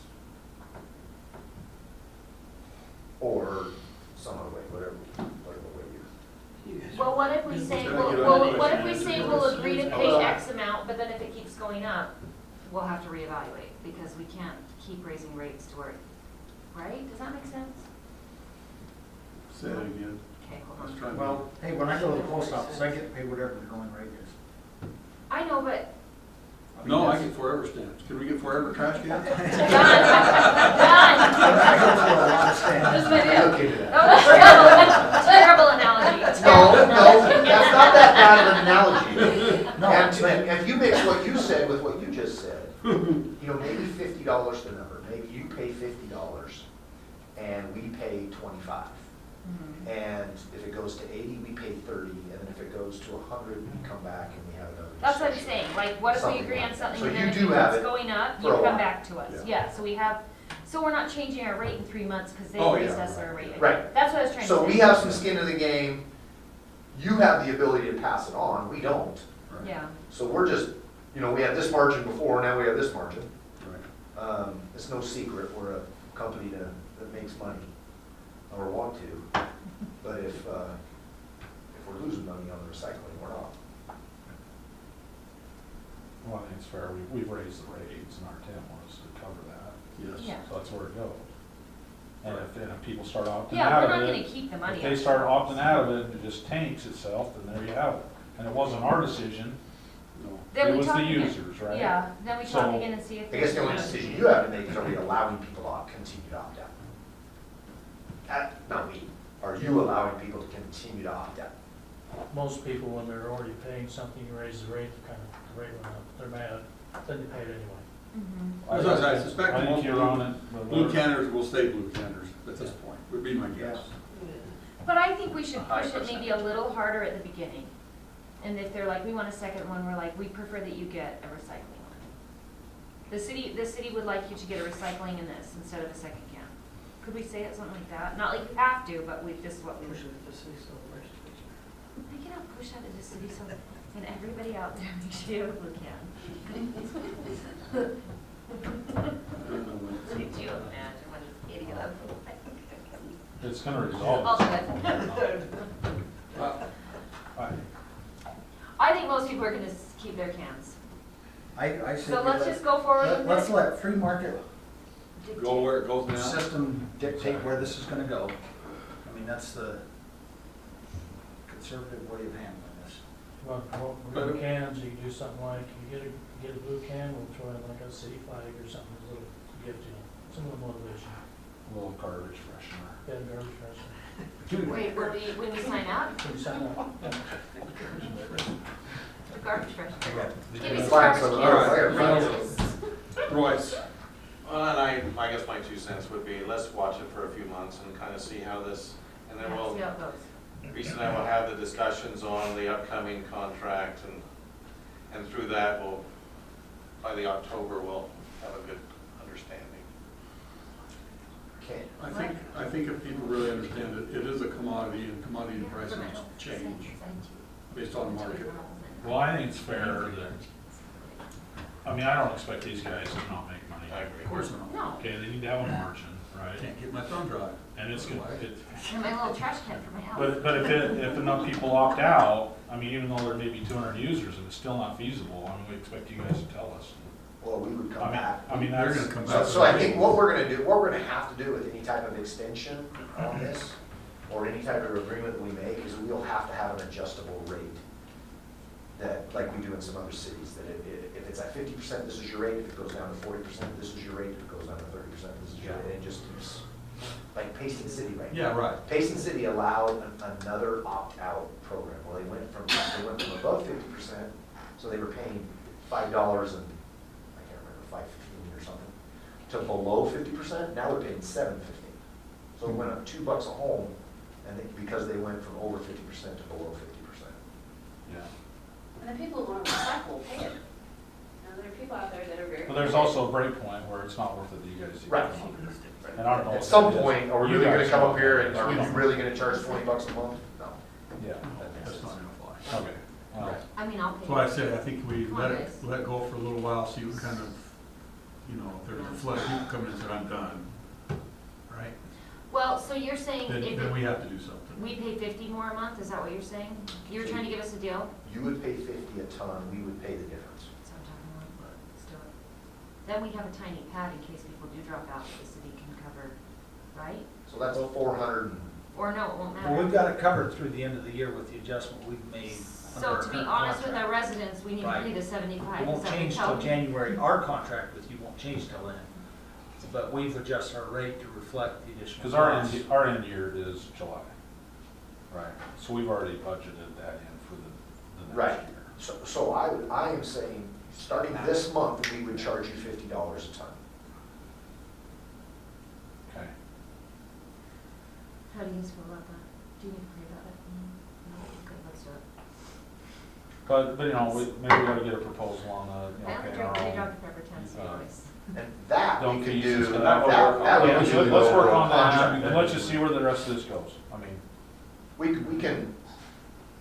Or some other way, whatever way you. Well, what if we say, Gotta well, get well, on it. what if we say we'll agree to pay Well, X amount, but then if it keeps going up, we'll have to reevaluate, because we can't keep raising rates to where, right? Does that make sense? Say it again. Okay, I hold was on. trying to. Well, hey, when I go to the post office, I get paid whatever the going rate is. I know, but, mean, No, I that's- get forever stamps. Can we get forever trash cans? done, done. I go through a lot of stamps. This is what I do. Okay to that. Oh, that's terrible analogy. No, that's not that bad of an analogy. No, And but- if you mix what you said with what you just said, maybe $50 the number, maybe you pay $50 and we pay 25. Mhm. And if it goes to 80, we pay 30, and then if it goes to 100, we come back and we have another That's what I'm discussion. saying, like, what if we Something agree like on that. something So and you then do if have it's it going up, for you a come while. back to us. Yeah. Yeah, so we have, so we're not changing our rate in 3 months because they Oh, raised yeah, us our rate. again. Right. That's what I was trying to say. So we have some skin in the game, you have the ability to pass it on, we don't. Right. Yeah, So we're just, we had this margin before, now we have this margin. Right. It's no secret, we're a company that makes money, or want to. But if we're losing money on the recycling, we're not. Well, I think it's fair, we've raised the rates, and our intent was to cover that, Yes. yeah. so that's where it goes. And if people start opting Yeah, out we're not of gonna it, keep the money. if they start opting out of it, and it just tanks itself, then there you have it. And it wasn't our decision, No. Then it we was talk the again. users, right? Yeah, then we talk So- again and see if. I guess the only there's- decision you have to make is, are we allowing people to continue to opt out? Not we. Are you allowing people to continue to opt out? most people, when they're already paying something, you raise the rate, the rate went up, they're mad, then they pay it anyway. Mhm. As I suspect I think most you're on it. blue canners will stay blue canners at this point, would be my guess. But I think we should A high push it maybe a little harder at the beginning. And if they're like, we want a second one, we're like, we prefer that you get a recycling one. The city would like you to get a recycling in this instead of a second can. Could we say it something like that? Not like you have to, but this is what we. Push it to the city celebration. Make it a push out of the city so and everybody out there makes sure you have a blue can. I don't know when Could you imagine what an idiot I look like? It's gonna resolve. I'll do it. I think most people are gonna keep their cans. I say. So let's just go forward with Let's it. let free market Go where it goes now. system dictate where this is gonna go. I mean, that's the conservative way of handling this. Well, blue cans, you can do something like, you get a blue can, we'll throw in like a city flag or something, a little gift, some of the motivation. A little garbage freshener. Yeah, garbage person. Wait, when we sign up, Can you sign up? the garbage freshener. Give me some Flags garbage on the- cans. Royce, Well, and I guess my 2 cents would be, let's watch it for a few months and kind of see how this, and then we'll, See how it goes. Reese and I will have the discussions on the upcoming contract, and through that, by the October, we'll have a good understanding. Okay. I think if people really understand it, it is a commodity and commodity prices change based on the market. Well, I think it's fair that, I mean, I don't expect these guys to not make money. I agree. Of course not. No, Okay, they need to have a margin, right? Can't get my thumb drive. And it's gonna, and my little trash can for my house. but if enough people opt out, I mean, even though there may be 200 users and it's still not feasible, I mean, we expect you guys to tell us. Well, we would I come mean, back. I mean, They're that's. gonna come So, back. so I think what we're gonna do, what we're gonna have to do with any type of extension on this, or any type of agreement that we make, is we'll have to have an adjustable rate. That, like we do in some other cities, that if it's at 50%, this is your rate, if it goes down to 40%, this is your rate, if it goes down to 30%, this is your rate, and it just keeps, like Payson City right now. Yeah, right. Payson City allowed another opt-out program, well, they went from above 50%, so they were paying $5 and, I can't remember, $5.15 or something, to below 50%, now they're paying $7.15. So it went up $2 a home, and because they went from over 50% to below 50%. Yeah. And the people who want to recycle will pay it. Now, there are people out there that are very. But there's also a break point where it's not worth it to you guys to. Right. And I don't know. At if some it is. point, are we You really gonna guys come know. up here and are We we don't. really gonna charge $20 a month? No. Yeah. That's not gonna fly. Okay. Well, I mean, I'll pay. That's why I said, I think we Come on, guys. let go for a little while, see what kind of, you know, if there's a flood of people coming in and say, I'm done, right? Well, so you're saying Then if we have to do something. we pay 50 more a month, is that what you're saying? You're trying to give us a deal? You would pay 50 a ton, we would pay the difference. That's what I'm talking about, but let's do it. Then we have a tiny pad in case people do drop out, that the city can cover, right? So that's 400 and, Or no, it won't Well, we've matter. got it covered through the end of the year with the adjustment we've made. under So our to be current honest with contract. our residents, we need to Right. pay the 75. It won't Is that what change you're till telling me? January, our contract with you won't change till then. But we've adjusted our rate to reflect the additional. Because our costs. our end year is July. Right. So we've already budgeted that in for the right. next year. So I am saying, starting this month, we would charge you $50 a ton. Okay. How do you guys feel about that? Do you need to pray about it? No? Good, let's do it. But you know, maybe we gotta get a proposal on the, you know, I only paying drink our three own. Dr. Pepper tents anyways. And that we Don't could tease do, us, 'cause that we'll work on that it. would Yeah, usually let's go work for a on that, contract. and let's just see where the rest of this goes. I mean, We can,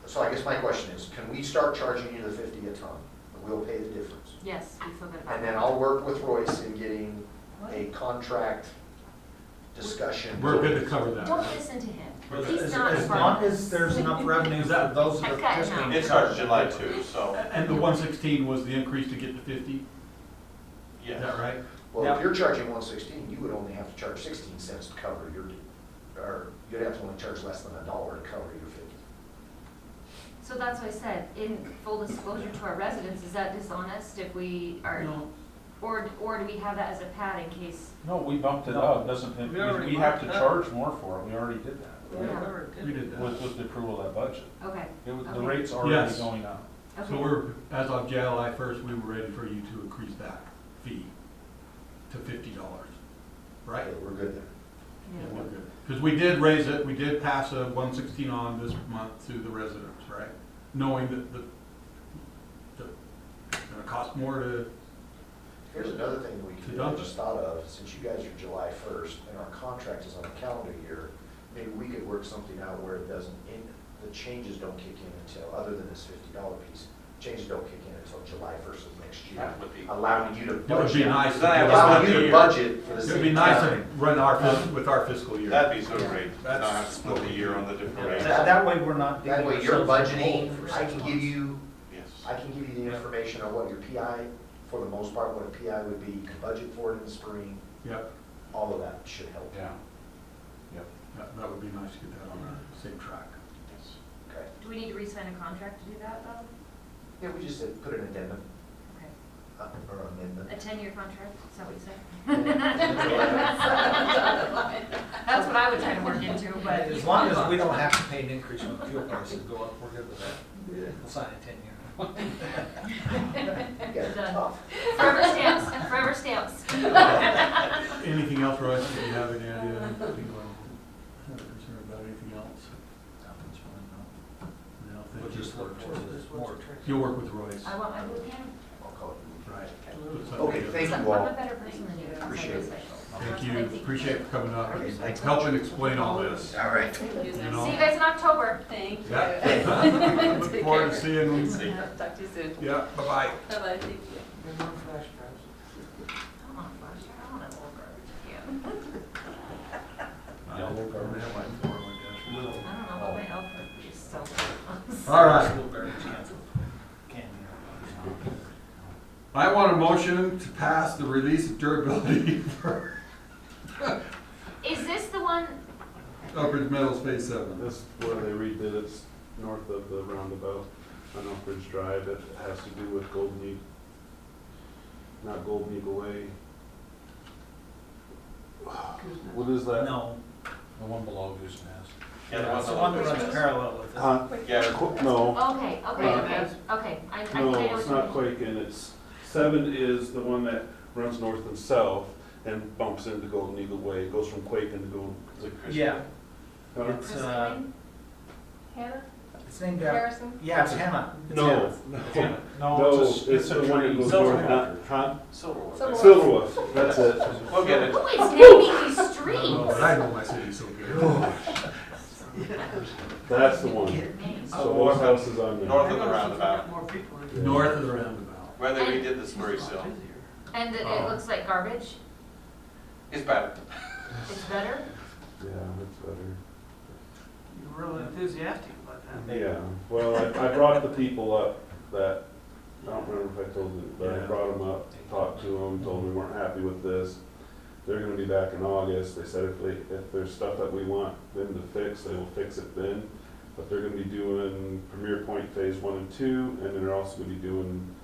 so I guess my question is, can we start charging you the 50 a ton? And we'll pay the difference. Yes, we feel good about that. And then I'll work with Royce in getting a contract discussion. We're good to cover that. Don't right? listen to him. As He's not as smart. long as there's enough revenue for those that I've are got participating. enough. It starts July 2, so, And the 116 was the increase to get to 50, is yes. that right? Well, Yeah. if you're charging 116, you would only have to charge 16 cents to cover your, or you'd have to only charge less than $1 to cover your 50. So that's what I said, in full disclosure to our residents, is that dishonest if we are, No. or do we have that as a pad in case? no, we bumped it No. up, doesn't, We already we have to bumped it up. charge more for it, we already did that. We did that. With the approval of that budget. Okay, It was, the Okay. rate's already Yes. going up. okay. So we're, as of July 1st, we were ready for you to increase that fee to $50, right? Okay, we're good there. Yeah. Yeah, we're good. Because we did raise it, we did pass a 116 on this month to the residents, right? Knowing that it's gonna cost more to, Here's another thing that we To could do, dump I just it. thought of, since you guys are July 1st and our contract is on a calendar year, maybe we could work something out where it doesn't, the changes don't kick in until, other than this $50 piece, changes don't kick in until July 1st of next year, That would be- allowing you to It would budget. be nice. Allowing you to budget for the It city. would be nice to council. run with our fiscal year. That'd be so great, That's not have to split the year on the different rates. That way we're not. That way digging you're ourselves in a budgeting, hole for I 6 can months. give you, Yes. I can give you the information on what your PI, for the most part, what a PI would be. You can budget for it in the spring. Yep, All of that should help. Yeah. that would be nice to get that on the same track. Yes. Okay. Do we need to re-sign a contract to do that though? Yeah, we just said, put an addendum, Okay. or amendment. A 10-year contract, is that what you said? That's what I would try to work into, but. As long as we don't have to pay an increase when fuel prices go up, we're good with that. Yeah. We'll sign a 10-year. Yeah, Done. tough. Forever stamps, forever stamps. Anything else, Royce? Do you have any idea? Have a concern about anything else? No, We'll thank you. just look towards this more. You'll work with Royce. I want my blue can. I'll call it. Right. Okay, thank you I'm all. a better person than you. Appreciate it. Thank you, appreciate you coming up, Okay, thanks. helping explain all this. All right. You See know? you guys in October. Thank you. Yeah. Look forward to seeing you. Talk to you soon. Yeah, bye-bye. Bye-bye, thank you. I don't want a flash drive, I want an old garbage can. Yellow garbage. I don't know what my elf would be so. All right. School garbage cans. Can be. I want a motion to pass the release of durability for Is this the one, Upbridge Metals Phase 7. This is where they redid it, north of the roundabout on Oak Ridge Drive. It has to do with Golden Eagle, not Golden Eagle Way. What is that? No, The one below Goose Nest. Yeah, the that's the one one that runs parallel with it. Yeah, No, okay, okay, I think I know no, what it's you not mean. Quakin. It's, 7 is the one that runs north and south and bumps into Golden Eagle Way. It goes from Quakin to Golden. Yeah, Huh? it's, What's the name? Hannah? it's named after, Harrison? yeah, it's Hannah. It's No, Hannah. No, no, it's it's a the one that tree. goes Silver north, not, huh? Silverwood. Silverwolf, that's it. We'll get it. Who is naming these Oh, streets? I know my city so good. That's the one. Names. So both houses on there. North of the roundabout, More people. North of the roundabout. where they redid the slurry seal. And it looks like garbage, It's bad. it's better? Yeah, that's better. You're really enthusiastic about that. Yeah, well, I brought the people up that, I don't remember if I told you, but I Yeah. brought them up, talked to them, told them we weren't happy with this. They're gonna be back in August. They said if there's stuff that we want them to fix, they will fix it then. But they're gonna be doing Premier Point Phase 1 and 2, and then they're also gonna be doing,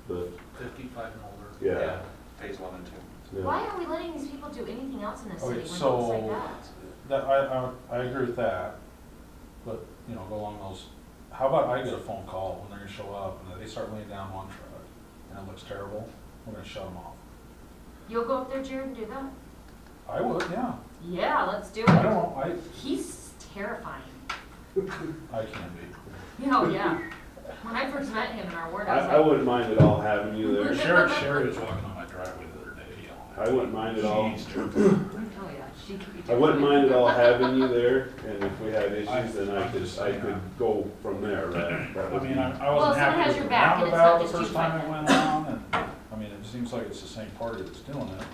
the, 55 and older. yeah. Phase 1 and 2. yeah. Why are we letting these people do anything else in this city Okay, when it looks so- like that? That, I agree with that, but, you know, go along those, how about I get a phone call when they're gonna show up and they start laying down one truck and it looks terrible, we're gonna shut them off. You'll go up there, Jared, and do that? I would, yeah. Yeah, let's do I it. don't know, He's terrifying. I can be. You know, yeah. When I first met him in our ward, I I was wouldn't mind at all having you there. Sherry was walking on my driveway the other day, I wouldn't mind at all. Jeez, like, oh yeah, she could be. I wouldn't mind at all terrifying. having you there, and if we had issues, then I could go from there, right? That I would mean, be- I Well, wasn't someone happy has with your the back and it's not roundabout the just first you time fighting it it. went on, and, I mean, it seems like it's the same party that's doing it.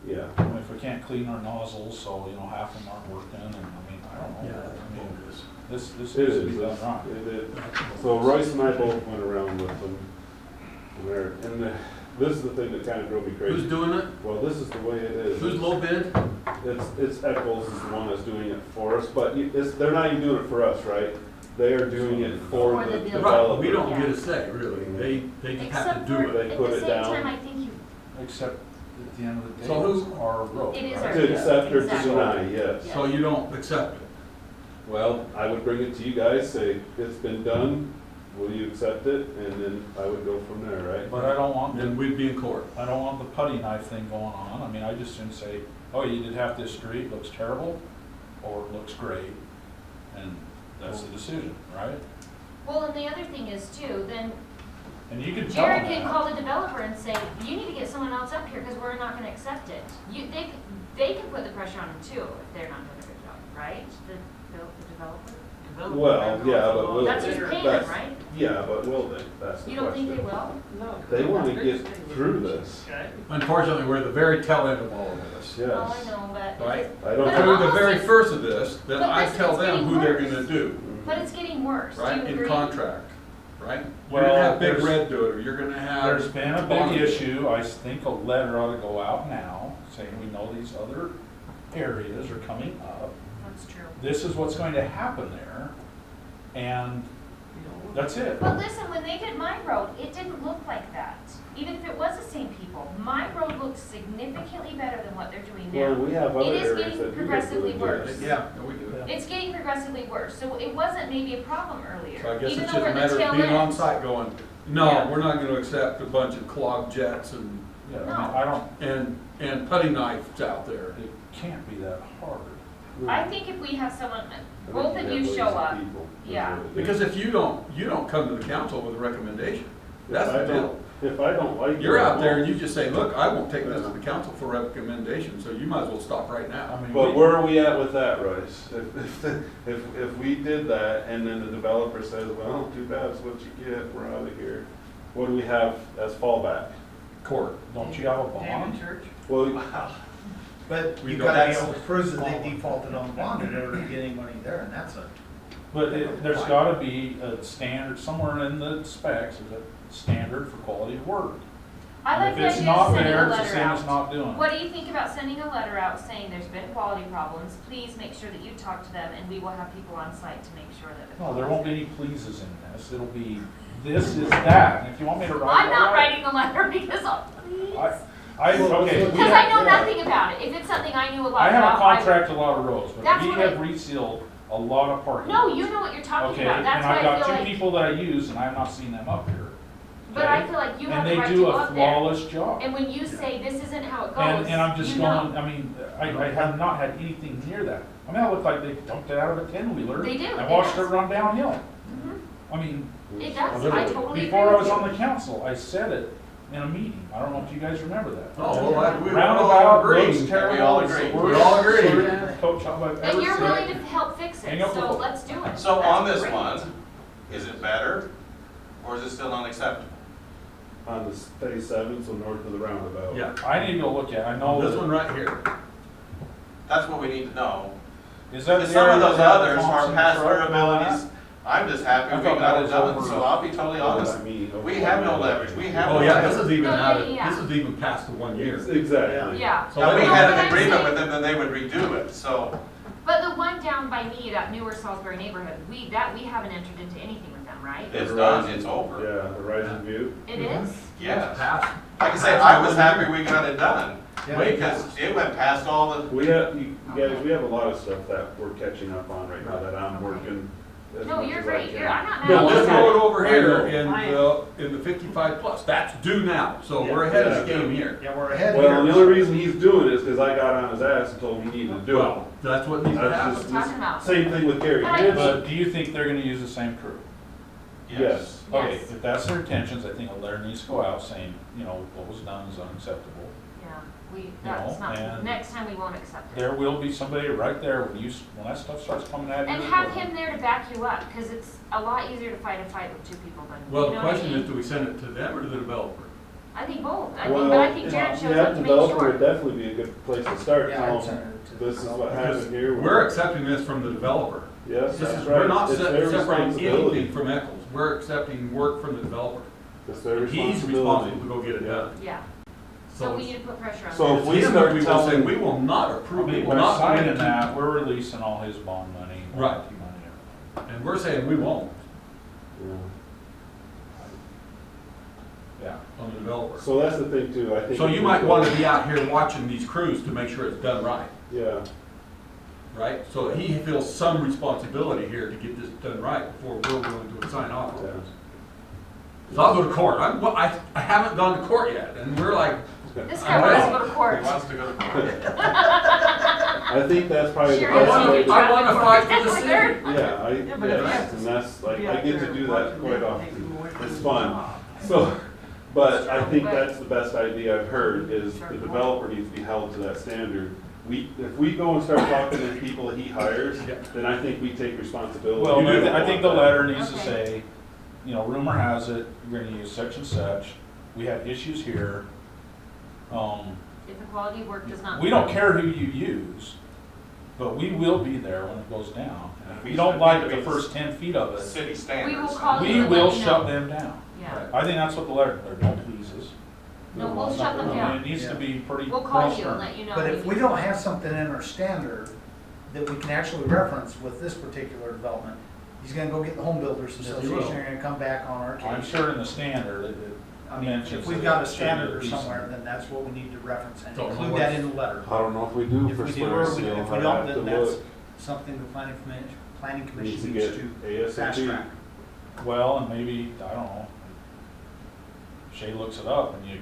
Yeah, I mean, if we can't clean our nozzles, so, you know, half of them aren't working, and, I mean, I don't know. Yeah, I mean, this it needs to is. be done right. It is. So Royce and I both went around with them, this is the thing that kind of drove me Who's crazy. doing it? Well, this is the way it is. Who's low bid? It's Eccles is the one that's doing it for us, but they're not even doing it for us, right? They are doing it for For the the Right, developer. we don't Yeah. get a say, really. They just have Except to for, do it. They at put the it same down. time, I think you, Except at the end of the day, So who- it's our road. It is right? our- To accept or to Exactly. deny, yes. So you don't accept it? Well, I would bring it to you guys, say, it's been done, will you accept it? And then I would go from there, right? But I don't want, Then we'd be in court. I don't want the putty knife thing going on. I mean, I just didn't say, oh, you did half this street, looks terrible, or it looks great, and that's the decision, right? well, and the other thing is too, then And you can tell them Jared can that. call the developer and say, you need to get someone else up here because we're not gonna accept it. They can put the pressure on them too if they're not doing a good job, right? The developer? Well, yeah, but will they? That's just payment, That's- right? Yeah, but will they? That's the You don't think they question. will? No. They want to get through this. Okay. Unfortunately, we're at the very tail end of all of this. Yes. Oh, I know, but. Right. I don't But Through think, the almost very it's- first of this, then But I listen, tell it's them getting who they're worse. gonna do, But it's getting worse, do you right, agree? in contract, right? You're Well, gonna have Big there's- Red do it, or you're gonna have. There's been a Bond. big issue, I think a letter ought to go out now, saying we know these other areas are coming up. That's true. This is what's going to happen there, and that's it. But listen, when they did my road, it didn't look like that. Even if it was the same people, my road looked significantly better than what they're doing well, now. we have other It is areas getting that do look progressively really worse. good. Yeah, no, we do. It's getting progressively worse, so it wasn't maybe a problem earlier. So I guess even it's though just we're a at the matter tail of being end. on site going, no, Yeah. we're not gonna accept a bunch of clogged jets and, Yeah, I mean, I don't, and putty knives out there. it can't be that hard. I think if we have someone, I think both you of have you ways show of up, people. yeah. Because if you don't come to the council with a recommendation, that's the deal. If I don't like it. You're I out there and won't. you just say, look, I won't take this to the council for recommendation, so you might as well stop right I now. mean, But where are we at with that, Royce? If we did that and then the developer says, well, too bad, it's what you get, we're out of here. What do we have as fallback? Court. don't you have a Damn bond? church. Well, but We you don't- gotta be that's- able to prove that they defaulted on the bond in order to get any money there, and that's a, But there's gotta be a standard, somewhere in the specs, there's a standard for quality of work. I like If the it's idea of not sending a there, it's the letter same as out. not doing What it. do you think about sending a letter out saying there's been quality problems, please make sure that you talk to them and we will have people on site to make sure that. No, there won't be any pleases in this, it'll be, this is that, and if you want me to write. I'm it, not I'll writing a letter because I'll, please. Okay. we Because have- I know nothing about it. If it's something I knew a lot I have a about, I would. contract a lot of roads, but That's we what have I- resealed a lot of parking. No, lots. you know what you're talking Okay, about. and That's why I've I got feel two like, people that I use, and I have not seen them up here. but I okay? feel like you have And the they right to do go a up there. flawless job. And when you say this isn't how it goes, And I'm just you know. going, I mean, I have not had anything near that. I mean, I look like they dumped it out of a ten-wheeler. They do, And it watched it does. run downhill. Mhm. I mean, It does. I Literally. totally agree before I with was you. on the council, I said it in a meeting. I don't know if you guys remember that. Oh, well, we all Roundabout agree. looks terrible. We all It's the agree. worst We all agree. sort of coach job I've ever And you're seen. willing to help fix it, Hang up the so phone. let's do it. So That's on this great. one, is it better, or is it still unacceptable? on the phase 7, so north of the roundabout. Yeah, I need to go look at it. I know this that- one right here. That's what we need to know. Is that Because the some area of those that others are Thompson past truck and all that? abilities. I'm just happy I we thought got that it was done, over. so I'll be totally honest. We have no leverage, we have no Oh, yeah, this is leverage. even No, out of, yeah. this is even past the 1 year. Exactly. Yeah. So Now, we they- had But an I'm agreement saying- with them that they would redo it, so. But the one down by me, that newer Salisbury neighborhood, we haven't entered into anything with them, right? It's done, it's over. Yeah, the Horizon View. It is? Yes. Past. Like I say, I was happy we got it done, Way because past. it went past all the, We have, you guys, we have a lot of stuff that we're catching up on right now that I'm working as No, much you're as I great. can. I'm not mad No, at this you. road over I here know. in the 55 plus, that's due now, so we're ahead of the Yeah. game here. yeah, we're ahead Well, and the here. only reason he's doing it is because I got on his ass and told him he needed to do it. Well, that's what needs to That's happen. just, Talking about. same thing with Gary But I Hansen. But do you think they're gonna use the same crew? yes. Okay, Yes. if that's their intentions, I think a letter needs to go out saying, you know, what was done is unacceptable. Yeah, that's know, not, and- next time we won't accept it. There will be somebody right there when that stuff starts coming at you. And have him there to back you up, because it's a lot easier to fight a fight with two people than, Well, you the know what I question is, mean? do we send it to them or to the developer? I think both. Well, But I think Jared shows yeah, up to make developer sure. would definitely be a good place to start. Yeah, Tell I'd send them, it to the this is what developer. happened here. We're accepting this from the developer. Yes, This that's is, right. we're not It's their separating responsibility. anything from Eccles, we're accepting work from the developer. It's their He's responsibility. responsible to go get it done. Yeah, so we need to put pressure on So them. if we It's him start that we will say, telling- we will not I approve, we mean, will by not. signing grant that, we're releasing all his bond money. Right. warranty money, And we're saying we won't Yeah. Yeah. on the developer. So that's the thing too, I think. So you might want to be out here watching these crews to make sure it's done right, Yeah, right? So he feels some responsibility here to get this done right before we're willing to sign off on yeah. it. So I'll go to court. I haven't gone to court yet, and we're like, This guy wants to go to He court. wants to go to court. I think that's probably the Sure, best I way to. I wanna fight for the That's city. weird. Yeah, but if you yes, have to and that's, like, Be I out get to there do watching that quite them, often. take them away from It's the fun. job. So, but I think But- that's the best idea I've heard, is the developer needs to be held to that standard. if we go and start talking to people he hires, then I think we take responsibility. Well, You don't I think the want that. letter needs to Okay. say, you know, rumor has it, you're gonna use such and such, we have issues here. If the quality of work does not. We don't care who you use, but we will be there when it goes down. And if We we don't should like be the the first 10 feet of The it, city standards. We will call you we and will let you shut know. them down. Yeah. I think that's what the letter, or don't please us. No, we'll shut them I mean, down. it needs to be pretty. We'll call you stern. and let you know. But when if you we do don't it. have something in our standard that we can actually reference with this particular development, he's gonna go get the home builders Yes, he will. association, they're gonna come back on our case. I'm sure in the standard, it I mean, mentions. if we've that got a it should be standard or decent. somewhere, then that's what we need to reference and Don't know include that what's- in the letter. I don't know if we do If for we do slurry or we- seal. if we I'd don't, have then to that's look. something the planning Needs commission to needs get to fast ASAP. track. Well, and maybe, I don't know, Shay looks it up and you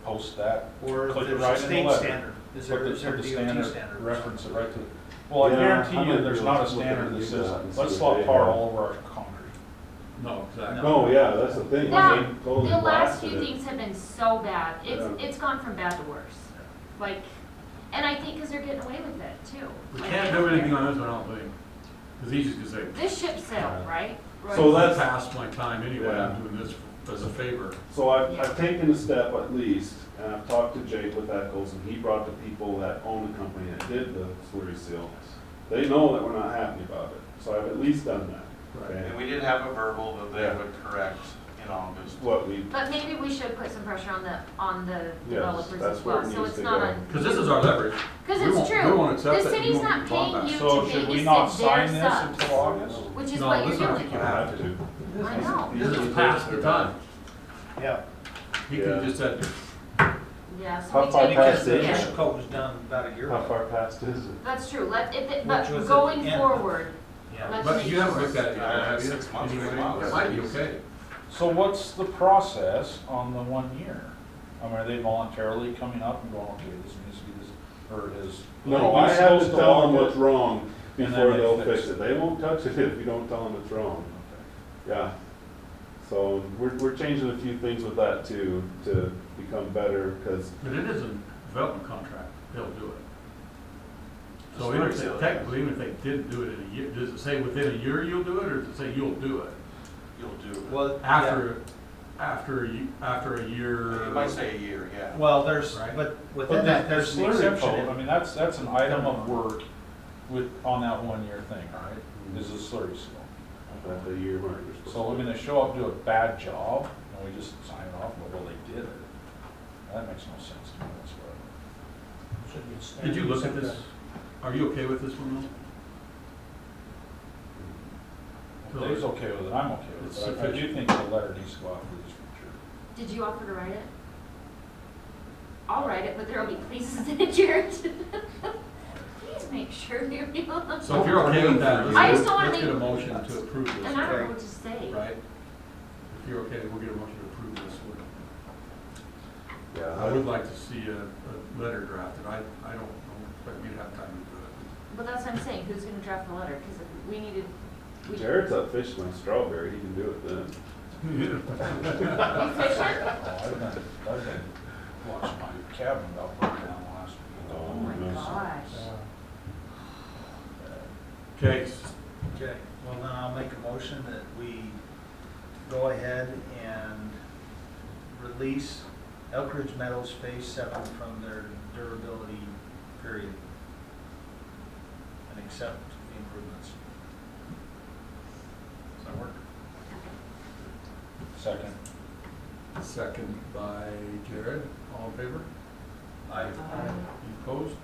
post that, Or if click it there's right a in the state letter. standard, is Put there, the- is there a put the DOT standard, standard? or reference it something? right to, well, I Yeah, guarantee I you, might there's be not a able to look standard at that you says, guys and see let's what swap they tar have. all over our concrete. No, exactly. No, yeah, that's the thing. Yeah, They totally The last blasted few it. things have been so bad. Yeah. It's gone from bad to worse. Like, and I think because they're getting away with it too. We Like, can't they do don't anything care. on this, I don't think. It's easy to say. This ship sailed, right? So That's that's- past my time anyway, Yeah. I'm doing this as a favor. So I've taken a step at least, and I've talked to Jake with Eccles, and he brought the people that own the company that did the slurry seal. They know that we're not happy about it, so I've at least done that. Right. Okay? And we did have a verbal that they Yeah. would correct in August. What we, But maybe we should put some pressure on the Yes, developers that's as where well, it so needs it's to not go. on. Because this is our leverage. Because We it's won't- true. we won't accept The it. city's We won't not be bond paying back. you So to should we babysit not their sign this subs, until August? which is No, what you're listen, I doing. think you have to. I know. This is past the time. Yeah, He could have Yeah. just said, Yeah, so How we far take. past because the it? Yeah. initial code was done about a year how ago. far past is it? That's true, but Which was at going the end. forward, Yeah. let's but make you haven't sure. looked at it yet, have you? 6 months, 3 Anyway, months. It might be okay. So what's the process on the 1 year? I mean, are they voluntarily coming up and going, okay, this needs to be this, or is? No, are we I have to supposed tell them log what's it? wrong And then before they they'll fix fix it. it. They won't touch it if you don't tell them it's wrong. Yeah. So we're changing a few things with that too, to become better, because But it is a development contract, they'll do it. So Slurry even if seal, they, technically, even if they didn't do it in a year, does it say within a year you'll do it, or does it say you'll do it? You'll do it. Well, After a year? It might say a year, yeah. well, there's, Right. but But within that, the there's an slurry exception. code, I mean, that's an item of work with, on that 1 year thing, right? Is a slurry seal. at the year mark. you're supposed So, I to- mean, they show up, do a bad job, and we just sign it off, well, they did it. That makes no sense to me whatsoever. Should be a standard. Did you look at set this? that- Are you okay with this one If Dave's okay with it, I'm okay with It's it, but I do think the letter needs to go out for this future. Did you offer to write it? I'll write it, but there'll be please signature. Please make sure you feel. though? So if you're okay with that, I just don't wanna let's get a make- motion to approve this, And I don't know what to say. right? If you're okay, we'll get a motion to approve this. Yeah, I would like to see a letter drafted. I don't expect me to have time to do it. But that's what I'm saying, who's gonna draft the letter? Because we needed, Jared's up fishing on Strawberry, he can do it then. You fishing? Oh, I've been watching my cabin about burn down last week. Oh my gosh. Okay, Okay, well, then I'll make a motion that we go ahead and release Elk Ridge Meadows Phase 7 from their durability period and accept the improvements. Does that work? Second. second by Jared, all in favor? Aye. Any opposed?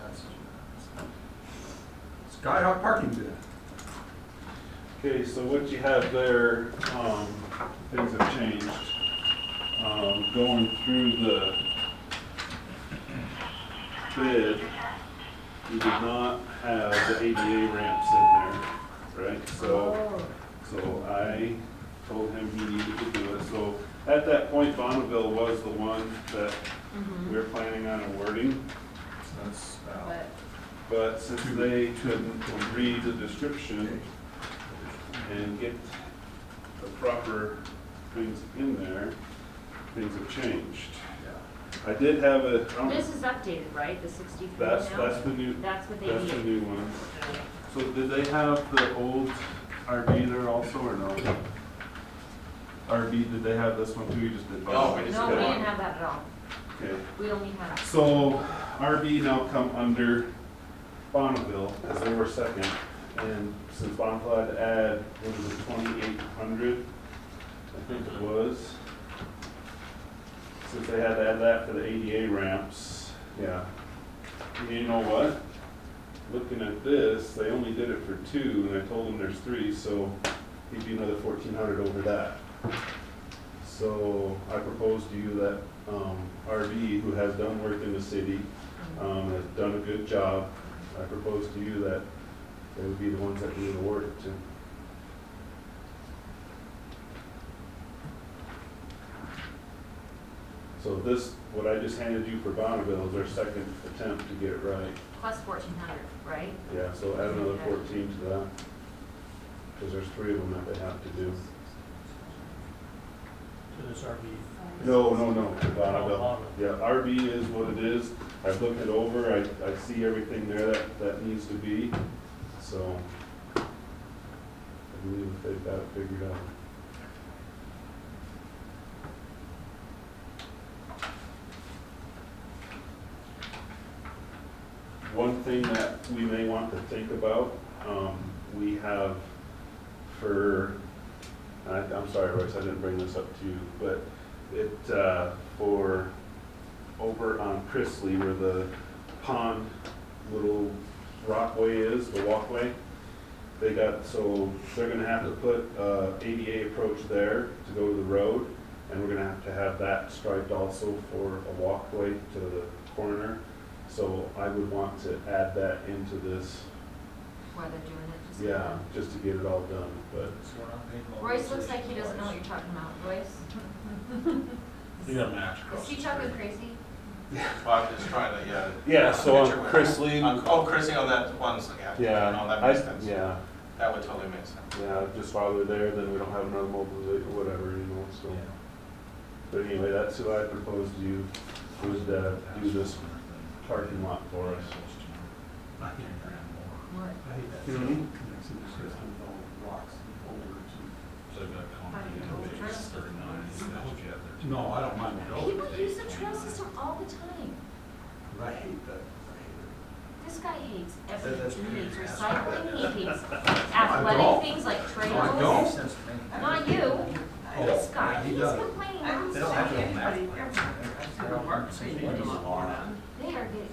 Passes unanimously. Skyhawk parking bid. Okay, so what you have there, things have changed. Going through the bid, you did not have the ADA ramps in there, right? So I told him he needed to do it. So at that point, Bonneville was the one that Mhm. we were planning on awarding. That's But But since they couldn't read the description and get the proper things in there, things have changed. I did have a, This is updated, right, the 63 that's, now? that's the new, That's what they that's the need. new one. So did they have the old RV there also, or no? RV, did they have this one too? You just did. No, we just No, we did didn't one. have that at all. Okay. We only had, So RV now come under Bonneville, because they were second. And since Bonneville had to add, what was it, 2,800, I think it was. Since they had to add that for the ADA ramps, yeah. And you know what? Looking at this, they only did it for 2, and I told them there's 3, so he'd be another 1,400 over that. So I propose to you that RV, who has done work in the city, has done a good job, I propose to you that they would be the ones that we would award it to. So this, what I just handed you for Bonneville is our second attempt to get it right. plus 1,400, right? Yeah, so add another 14 to that, because there's 3 of them that they have to do. To this RV. No, to Bonneville. Bonneville. Yeah, RV is what it is. I've looked it over, I see everything there that needs to be, so I believe they've got it figured out. One thing that we may want to think about, we have I'm sorry, Royce, I didn't bring this up to you, but for over on Chrisley where the pond little rockway is, the walkway, they're gonna have to put ADA approach there to go to the road, and we're gonna have to have that striped also for a walkway to the corner. So I would want to add that into this, While they're doing it, just. yeah, just to get it all done, but. Royce looks like he doesn't know what you're talking about. Royce? You got a match Is across. he talking crazy? Well, I'm just trying to, yeah. Yeah, so on Picture with- Chrisley. Chrissy on that one, yeah. No, that makes sense. Yeah, That would totally make sense. yeah, just while they're there, then we don't have another mobilization or whatever, so. But anyway, that's who I proposed to you, would do this parking lot for us. What? I hate that. Mhm. Makes it just all rocks and boulders and- So they've got concrete, it's 39, that's what you have there. No, I don't mind the People building. use the trail system all the time. I hate that. I hate it. This guy hates That's everything. He hates pretty recycling, he hates I athletic don't. things like I trails. don't. Not you, Oh, this guy, he he's does. complaining They don't have nonstop. to. They are getting,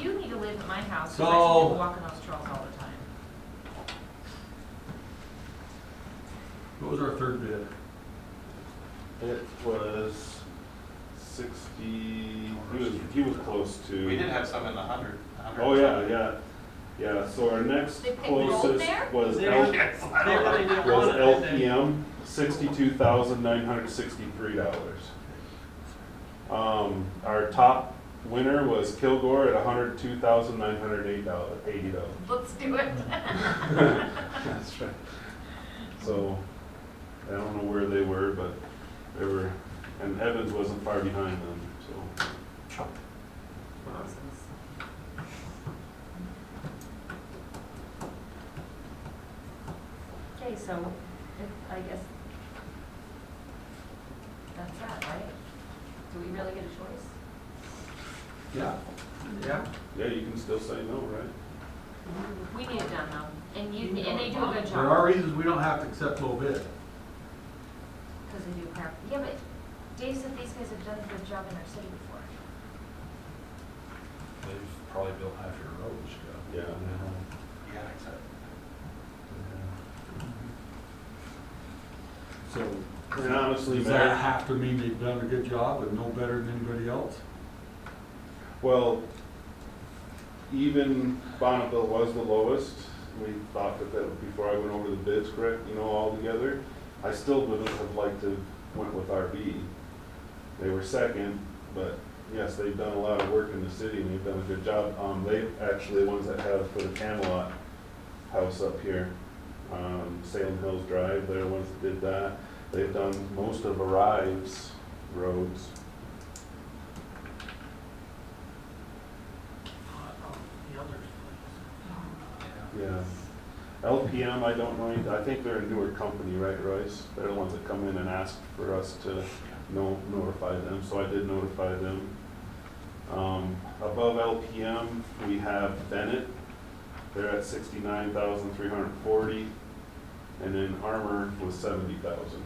you need to live at my house, So- so I see you walking those trails all the time. What was our third bid? It was 60, he was close to. We did have some in the 100. Oh, yeah, so our next They picked gold closest there? was They really didn't want it, did they? LPM, $62,963. Our top winner was Kilgore at $102,980. Let's do it. That's right. So, I don't know where they were, but they were, and Evans wasn't far behind them, so. Okay, so, I guess, that's that, right? Do we really get a choice? Yeah. Yeah. Yeah, you can still say no, right? We need it done though, and they do a good job. There are reasons we don't have to accept low bid. Because they do crap. Yeah, but Dave said these guys have done a good job in our city before. They've probably built half your roads, Yeah. Yeah, exactly. So, And honestly, does Mayor- that have to mean they've done a good job and no better than anybody else? Well, even Bonneville was the lowest. We thought that before I went over the bids, correct, all together. I still would have liked to went with RB. They were second, but yes, they've done a lot of work in the city and they've done a good job. They actually the ones that have put a Camelot house up here, Salem Hills Drive, they're the ones that did that. They've done most of Arrive's roads. Yeah. LPM, I don't know, I think they're a newer company, right, Royce? They're the ones that come in and ask for us to notify them, so I did notify them. Above LPM, we have Bennett. They're at 69,340, and then Armor was 70,000.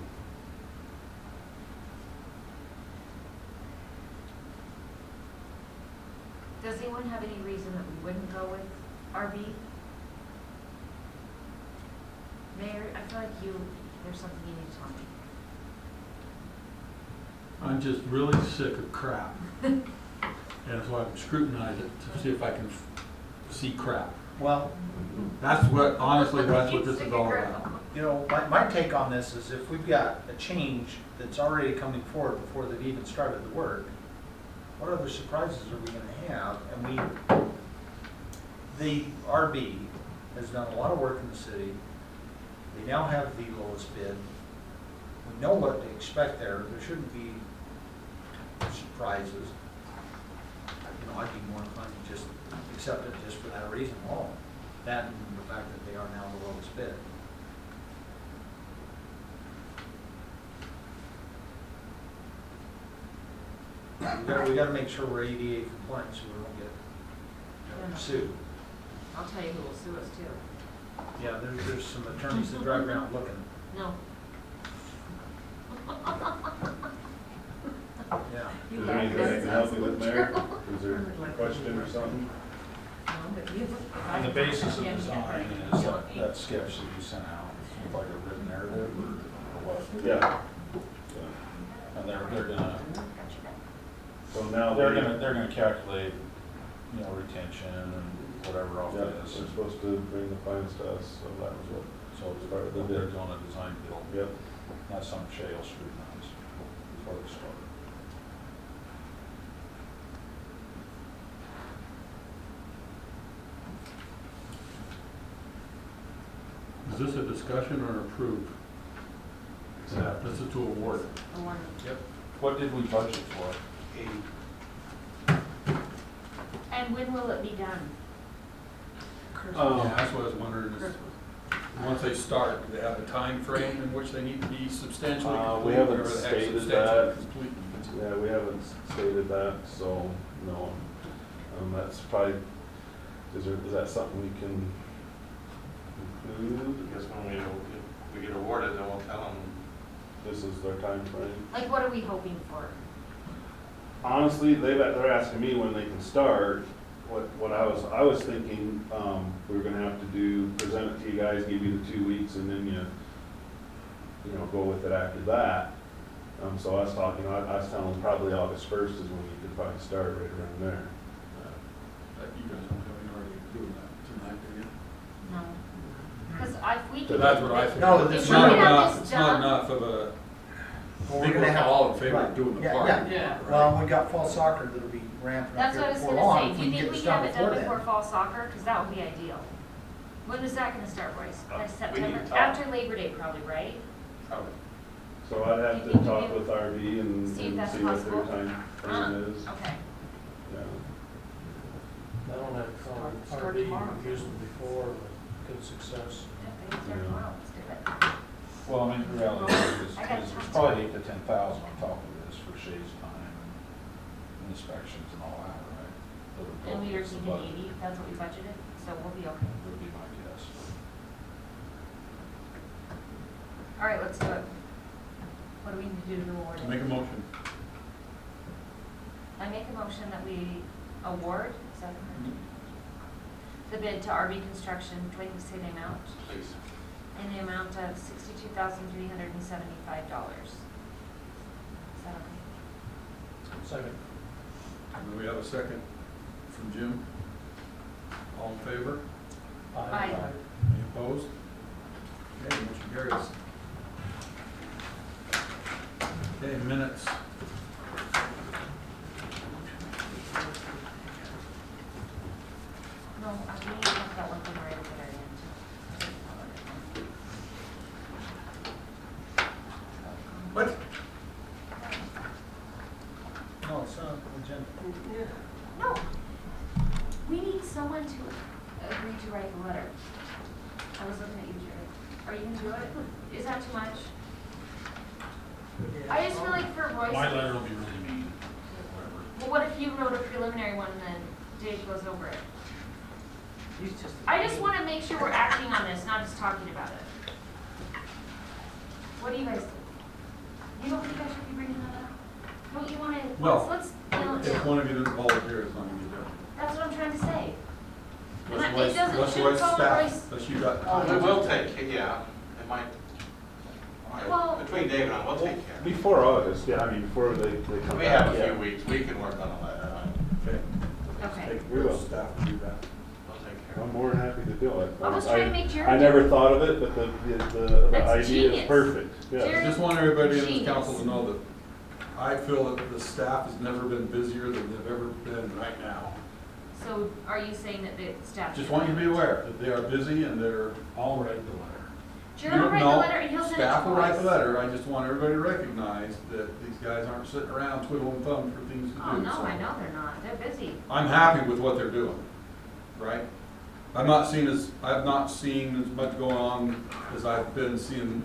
Does anyone have any reason that we wouldn't go with RV? Mayor, I feel like there's something you need to tell me. I'm just really sick of crap. And that's why I'm scrutinizing it to see if I can see crap. Well, That's what, honestly, that's what this is all about. you know, my take on this is if we've got a change that's already coming forward before they've even started the work, what other surprises are we gonna have? And the RB has done a lot of work in the city. They now have the lowest bid. We know what to expect there. There shouldn't be surprises. You know, I'd be more inclined to just accept it just for that reason alone. That and the fact that they are now the lowest bid. We gotta make sure we're ADA compliant so we don't get sued. I'll tell you who will sue us too. Yeah, there's some attorneys that drive around looking. No. Yeah. You Is there laugh, anything I that's can help you with, absolutely Mayor? true. Is there a question or something? No, but you- And the basis of Yeah, design yeah. is that sketch that you sent out, like a written narrative or what? Yeah. And they're gonna, So now they're gonna calculate, you know, retention and whatever else Yeah, it they're is. supposed to bring the plans to us, so that was what, So they're doing a design build, yep. not some shale scrutinize before they start. Is this a discussion or an approve? This is to award it. Award. Yep. What did we budget for? And when will it be done? Yeah, that's what I was wondering, is, once they start, do they have a time frame in which they need to be substantially complete? We haven't whatever the heck stated substantially that. complete means? Yeah, we haven't stated that, so, no. That's probably, is that something we can include? I guess when we get awarded, then we'll tell them. This is their time frame. Like, what are we hoping for? Honestly, they're asking me when they can start. What I was thinking, we were gonna have to present it to you guys, give you the 2 weeks, and then you know, go with it after that. So I was talking, I was telling them probably August 1st is when you could probably start right around there. You guys don't have any already doing that tonight, do you? No. Because if we can. That's what I think. No, If It's we not can have enough, this it's not done. enough of a, Well, I think we're all in favor of right. doing the Yeah, part. yeah. Yeah. Well, we got fall soccer that'll be ramping up That's here what I was before gonna long. say. If Do you can think get we it can have it done then. before fall soccer? Because that would be ideal. When is that gonna start, Royce? Next We need September? to talk. After Labor Day probably, right? Probably. So I'd have Do you to think talk you can with RV and see if see that's what their possible? time frame is. Okay. Yeah. I don't have Start RV, tomorrow. we've used them before with good success. Yeah, they start tomorrow. Let's do it. Well, I mean, the reality is, I gotta it's talk to probably 8,000 to 10,000 on top of this for shades time and inspections and all that, right? That would go And we were against the thinking budget, 80, that's what we budgeted, so we'll be okay. would be my guess. All right, let's do it. What do we need to do to award it? Make a motion. I make a motion that we award, is that the bid to RB Construction, do I need to say the amount? Please. In the amount of $62,375. Is that okay? Second. And we have a second from Jim. All in favor? Aye. Any opposed? Okay, motion carries. Okay, minutes. No, I need to have that one thing right at the very end. What? No, it's not on the agenda. No, we need someone to agree to write the letter. I was looking at you, Jared. Are you gonna do it? Is that too much? I just feel like for Royce. My letter will be really mean, whatever. Well, what if you wrote a preliminary one and then Dave goes over it? He's just. I just wanna make sure we're acting on this, not just talking about it. What do you guys think? You don't think I should be bringing that up? Don't you wanna, Well, let's nail it If down. one of you doesn't volunteer, it's not gonna get done. That's what I'm trying to say. And Unless it Royce- doesn't, unless shouldn't Royce fall on staff- Royce. Unless you got. Oh, we will take, yeah, it might, Well- between Dave and I, we'll take care of it. Before August, yeah, I mean, before they come back. We have a yeah. few weeks, we can work on a letter, Okay. Okay. We will. Staff will do that. we'll take care of I'm more than happy to do it. I was trying to make Jared I do never it. thought of it, but the That's idea genius. is perfect, yeah. Jared- I just want everybody in this Genius. council to know that I feel that the staff has never been busier than they've ever been right now. So are you saying that the staff? Just want you to be aware that they are busy and they're. I'll write the letter. Jared will write the No, letter and he'll send it to us. Staff will write the letter, I just want everybody to recognize that these guys aren't sitting around twiddling thumbs for things to do. Oh, no, so. I know they're not. They're busy. I'm happy with what they're doing, right? I've not seen as much going on as I've been seeing,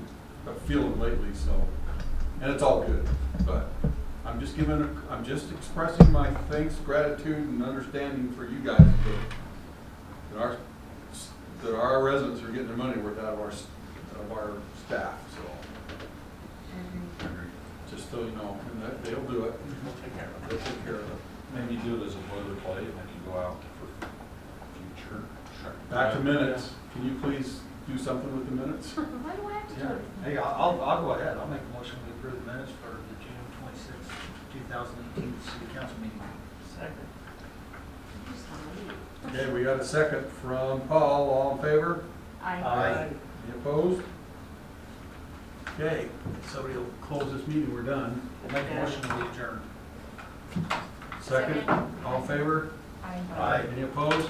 feeling lately, so, and it's all good. But I'm just expressing my thanks, gratitude, and understanding for you guys that our residents are getting their money worth out of our staff, so. Just so you know, and that, they'll do it. We'll take care of it. They'll take care of it. Maybe do it as a boilerplate, and then you go out for future. Sure. Back to minutes, can you please do something with the minutes? Why do I have to do Yeah, it? hey, I'll go ahead, I'll make a motion to approve the minutes for the June 26th, 2018 city council meeting. Second. You just wanna leave. Okay, we got a second from Paul, all in favor? Aye. Any opposed? Okay, somebody will close this meeting, we're done. I'll make a motion to adjourn. Second, all in favor? Aye. Aye. Any opposed?